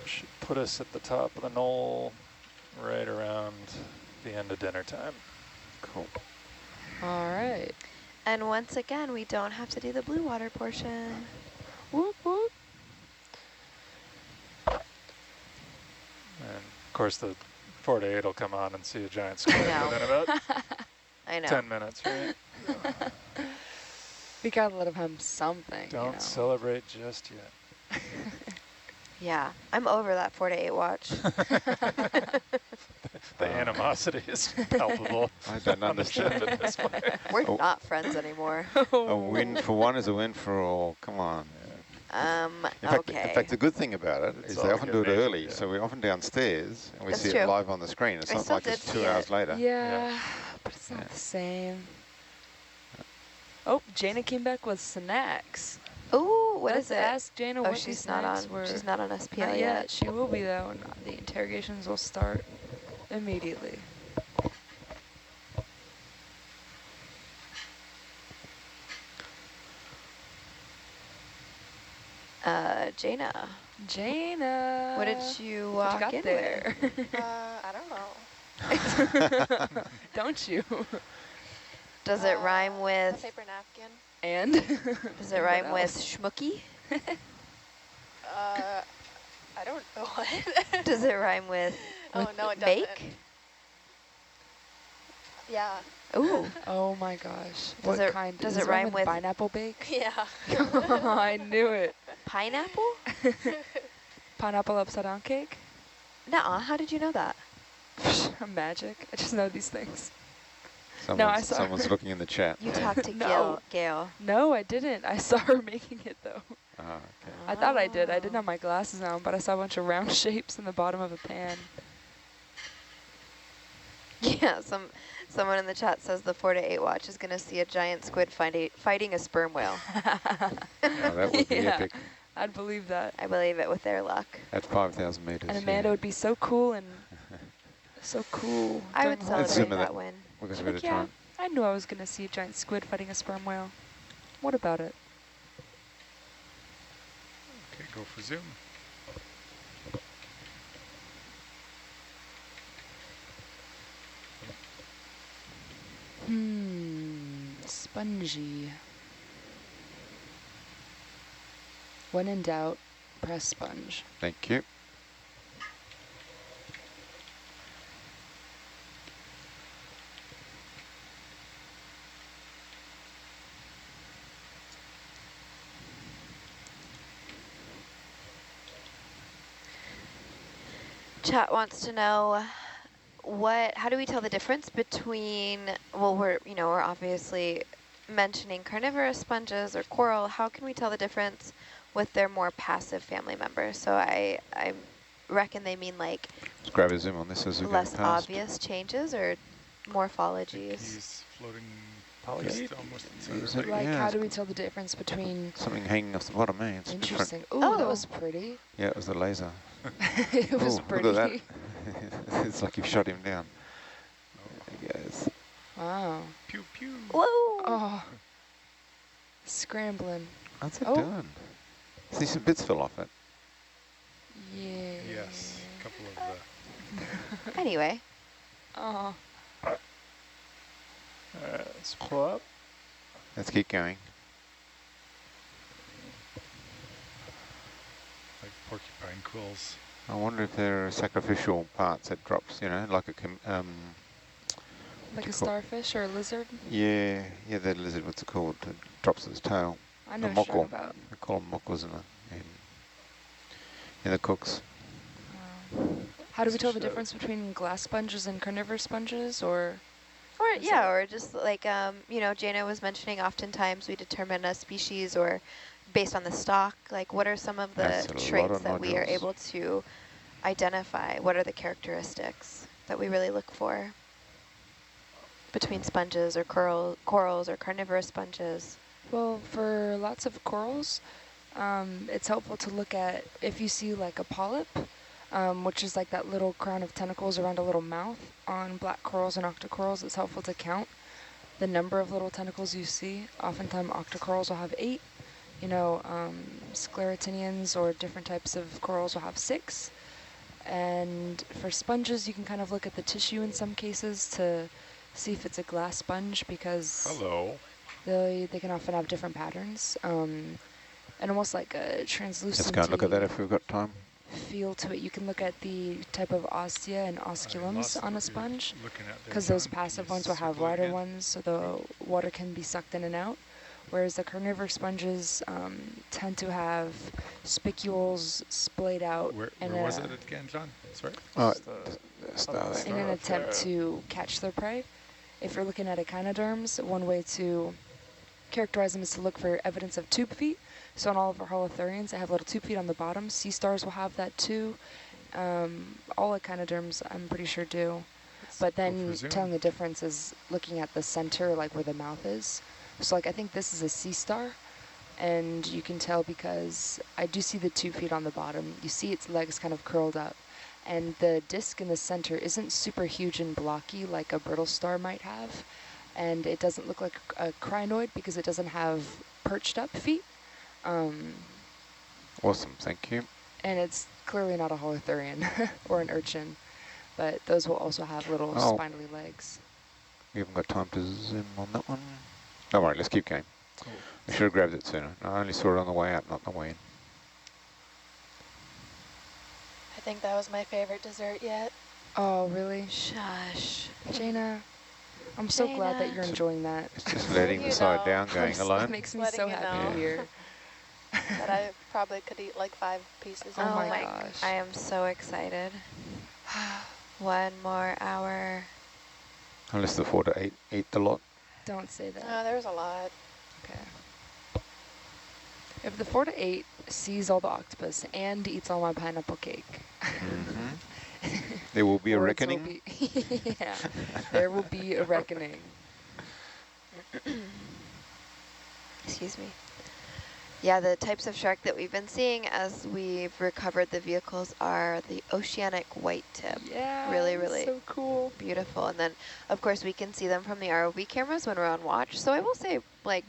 Should put us at the top of the knoll right around the end of dinner time. Cool. All right. And once again, we don't have to do the blue water portion. Whoop, whoop. And of course the 4 to 8 will come on and see a giant squid know. within about I know. 10 minutes, right? We gotta let him have something. Don't you know. celebrate just yet. Yeah, I'm over that 4 to 8 watch. The animosity is palpable. I don't on the ship understand. at this point. We're Oh. not friends anymore. A win for one is a win for all. Come on. Okay. In fact, the good thing about it It's is they all often good do it nature, early, yeah. so we're often downstairs and we That's see true. it live on the screen. It's I not still like it's did 2 see hours it. later. Yeah, but it's not Yeah. the same. Oh, Jana came back with snacks. Ooh, what Let's is it? ask Jana Oh, what she's these not snacks on. were. She's not on SPL Not yet. yet. She will be though, and the interrogations will start immediately. Jana, Jana, what did you what walk you got in there? I don't know. Don't you? Does it rhyme A with? paper napkin. And Does it rhyme with schmooky? I don't know what. Does it rhyme with? Oh, no, it doesn't. Make? Yeah. Ooh. Oh my gosh. Does What it- kind? does Does it it rhyme rhyme with with- pineapple bake? Yeah. I knew it. Pineapple? Pineapple upside down cake? Nuh-uh. How did you know that? Magic. I just know these things. Someone's, saw someone's her. looking in the chat. You talked to No. Gail. No, I didn't. I saw her making it though. Okay. I thought I did. I didn't have my glasses on, but I saw a bunch of round shapes in the bottom of a pan. Yeah, someone in the chat says the 4 to 8 watch is going to see a giant squid fighting a sperm whale. Oh, that would be Yeah. epic. I'd believe that. I believe it with their luck. At 5,000 meters. And Amanda would be so cool and so cool. I would during the whole Let's celebrate zoom in that it. win. We've got a She's bit like, of yeah, time. I knew I was going to see a giant squid fighting a sperm whale. What about it? Okay, go for zoom. Spongy. When in doubt, press sponge. Thank you. Chat wants to know how do we tell the difference between, well, we're obviously mentioning carnivorous sponges or coral. How can we tell the difference with their more passive family members? So I reckon they mean like Let's grab a zoom on this as we go less past. obvious changes or I think morphologies. he's floating Polychaete? just almost Is inside. it? Like, Yeah, how it's do we tell the difference between... Something hanging off the bottom, eh? It's different. Interesting. Ooh, that Oh. was pretty. Yeah, it was the laser. It was Ooh, pretty. look at that. It's like you've shot him down. There he goes. Wow. Pew, pew. Whoa! Oh. Scrambling. How's it Oh. doing? See some bits fell off it. Yeah. Yes, a couple of the Anyway, Oh, Let's pull up. Let's keep going. Like porcupine quills. I wonder if there are sacrificial parts that drops, you know, like a, like you a call- starfish or a lizard? yeah, the lizard, what's it called? It drops its tail. I know A what you're mockle. talking about. They call them mockles in the cooks. How do we tell the Shit. difference between glass sponges and carnivorous sponges, or? or Is yeah, that- or just like, you know, Jana was mentioning oftentimes we determine a species or based on the stock, like what are some of the That's a lot traits of that we are nodules. able to identify? What are the characteristics that we really look for between sponges or corals or carnivorous sponges? Well, for lots of corals, it's helpful to look at if you see like a polyp, which is like that little crown of tentacles around a little mouth. On black corals and octocorals, it's helpful to count the number of little tentacles you see. Oftentimes octocorals will have 8. You know, sclerotinians or different types of corals will have 6. And for sponges, you can kind of look at the tissue in some cases to see if it's a glass sponge, because Hello. they can often have different patterns, and almost like a translucent Let's go and look at that if we've got time. feel to it. You can look at the type of ostia and I osculums lost on a what you're sponge, looking at there, because those John. Can passive you ones will have circle it wider again? ones, so the water can be sucked in and out. Whereas the carnivorous sponges tend to have spicules splayed out Where in, was it again, John? Sorry. in an attempt to catch their prey. If you're looking at echinoderms, one way to characterize them is to look for evidence of tube feet. So on all of our holothurians, they have little tube feet on the bottom. Seastars will have that too. All echinoderms, I'm pretty sure, do. But then telling the difference is looking at the center, like where the mouth is. So like I think this is a seastar, and you can tell because I do see the 2 feet on the bottom. You see its legs kind of curled up, and the disc in the center isn't super huge and blocky like a brittle star might have, and it doesn't look like a crinoid because it doesn't have perched up feet. Awesome, thank you. And it's clearly not a holothurian or an urchin, but those will also have little Oh. spindly legs. We haven't got time to zoom on that one. All right, let's keep going. I should have grabbed it sooner. I only saw it on the way out, not the way in. I think that was my favorite dessert yet. Oh, really? Shush. Jana, I'm so glad that Jana. you're enjoying that. It's just letting the side down going That alone. makes me Letting so you happy know. to hear. That I probably could eat like 5 pieces. Oh in my one. gosh. I am so excited. 1 more hour. Unless the 4 to 8 eat the lot. Don't say that. Oh, there's a lot. Okay. If the 4 to 8 sees all the octopus and eats all my pineapple cake, There will be a words will reckoning. be- yeah, there will be a reckoning. Excuse me. Yeah, the types of shark that we've been seeing as we've recovered the vehicles are the oceanic white tip. Yeah, Really, really so cool. beautiful. And then, of course, we can see them from the ROV cameras when we're on watch. So I will say, like,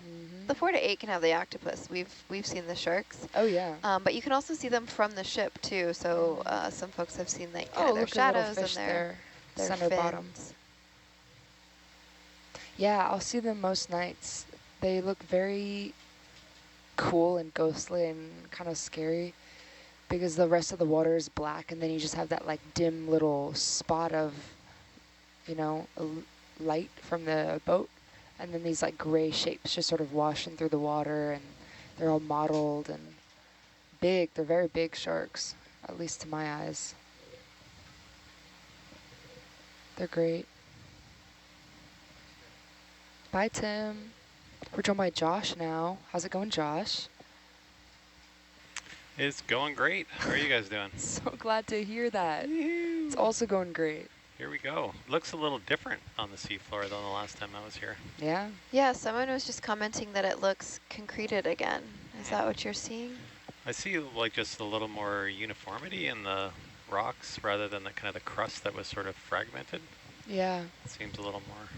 the 4 to 8 can have the octopus. We've seen the sharks. Oh yeah. But you can also see them from the ship, too. So some folks have seen like Oh, their look at little shadows and fish their center bottom. fins. Yeah, I'll see them most nights. They look very cool and ghostly and kind of scary because the rest of the water is black, and then you just have that like dim little spot of, you know, light from the boat, and then these like gray shapes just sort of washing through the water, and they're all mottled and big. They're very big sharks, at least to my eyes. They're great. Bye, Tim. We're joined by Josh now. How's it going, Josh? It's going great. How are you guys doing? So glad to hear that. It's also going great. Here we go. Looks a little different on the seafloor than the last time I was here. Yeah? Yeah, someone was just commenting that it looks concreted again. Is that what you're seeing? I see like just a little more uniformity in the rocks rather than the kind of the crust that was sort of fragmented. Yeah. It seems a little more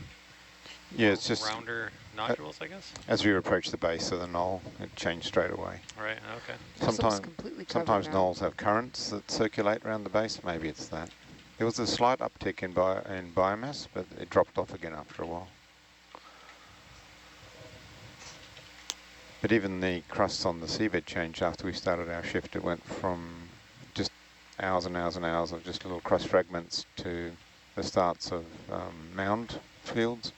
Yeah, it's just rounder nodules, I guess. as we approach the base of the knoll, it changed straight away. Right, okay. Also, it's Sometimes, completely covered sometimes now. knolls have currents that circulate around the base. Maybe it's that. There was a slight uptick in biomass, but it dropped off again after a while. But even the crusts on the seabed changed after we started our shift. It went from just hours and hours and hours of just little crust fragments to the starts of mound fields,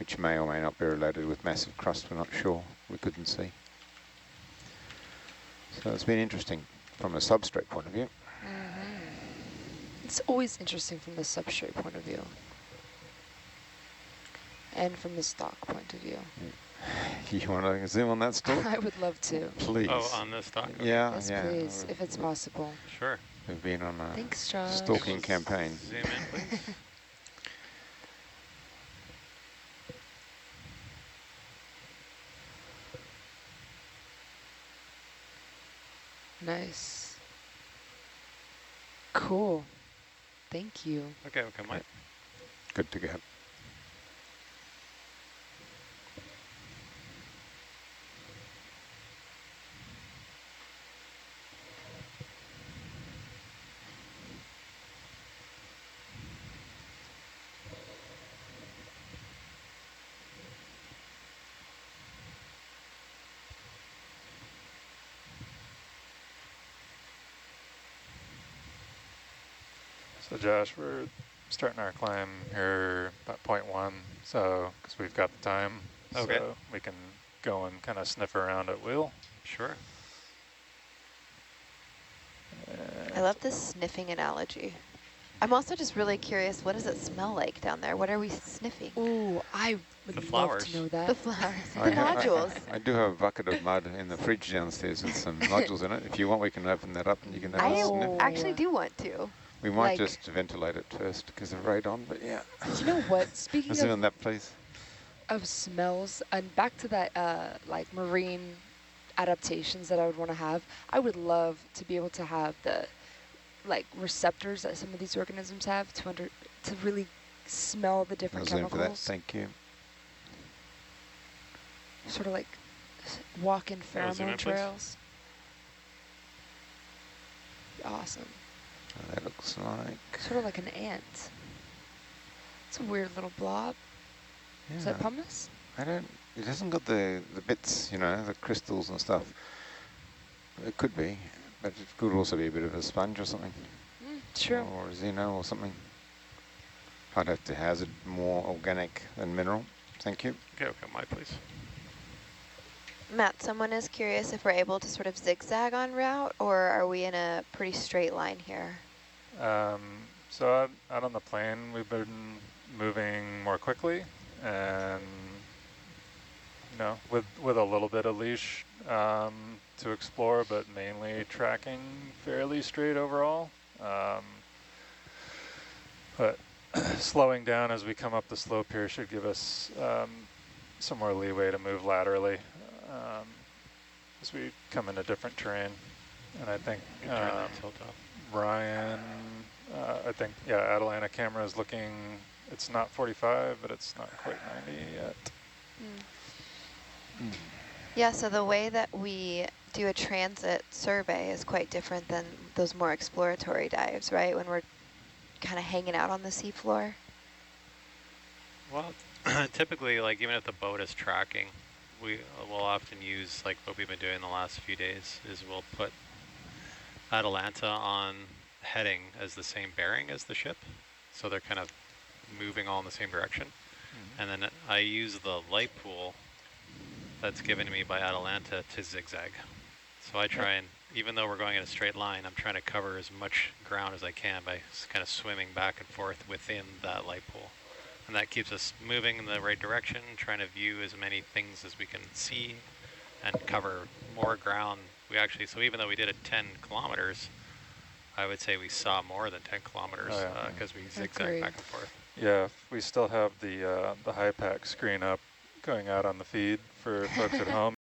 which may or may not be related with massive crust. We're not sure. We couldn't see. So it's been interesting from a substrate point of view. It's always interesting from the substrate point of view. And from the stalk point of view. You want to zoom on that stalk? I would love to. Please. Oh, on this dock? Okay. Yeah, Yes, yeah. please, if it's possible. Sure. We've been on a Thanks, Josh. stalking campaign. Zoom in, please. Nice. Cool. Thank you. Okay, Mike. Good to go. So Josh, we're starting our climb here about 0.1, so because we've got the time, Okay. so we can go and kind of sniff around at will. Sure. I love this sniffing analogy. I'm also just really curious, what does it smell like down there? What are we sniffing? Ooh, I would The love flowers. to know that. The flowers, the nodules. I do have a bucket of mud in the fridge downstairs with some nodules in it. If you want, we can open that up and you can have I a sniff. actually do want to. We might like- just ventilate it first because of radon, but yeah. You know what? Speaking Zoom on that, please. of smells, and back to that like marine adaptations that I would want to have, I would love to be able to have the like receptors that some of these organisms have to really smell the I'll different zoom for that, chemicals. thank you. Sort of like walk-in zoom in, pheromone please. trails. Awesome. That looks like... Sort of like an ant. It's a weird little blob. Is that yeah. pumice? I don't... It hasn't got the bits, you know, the crystals and stuff. It could be, but it could also be a bit of a sponge or something. True. Or a xeno or something. I'd have to hazard more organic than mineral. Thank you. Okay, Mike, please. Matt, someone is curious if we're able to sort of zigzag en route, or are we in a pretty straight line here? So out on the plane, we've been moving more quickly, and you know, with a little bit of leash to explore, but mainly tracking fairly straight overall. But slowing down as we come up the slope here should give us some more leeway to move laterally as we come into different terrain. And I think Turn that tilt off. Ryan, I think, yeah, Atalanta camera is looking, it's not 45, but it's not quite 90 yet. Yeah, so the way that we do a transit survey is quite different than those more exploratory dives, right? When we're kind of hanging out on the seafloor. Well, typically, like even if the boat is tracking, we will often use, like what we've been doing the last few days, is we'll put Atalanta on heading as the same bearing as the ship. So they're kind of moving all in the same direction. And then I use the light pool that's given to me by Atalanta to zigzag. So I try and, even though we're going in a straight line, I'm trying to cover as much ground as I can by kind of swimming back and forth within that light pool. And that keeps us moving in the right direction, trying to view as many things as we can see and cover more ground. We actually, so even though we did it 10 kilometers, I would say we saw more than 10 kilometers because we zigzag back and forth. Yeah, we still have the high pack screen up going out on the feed for folks at home.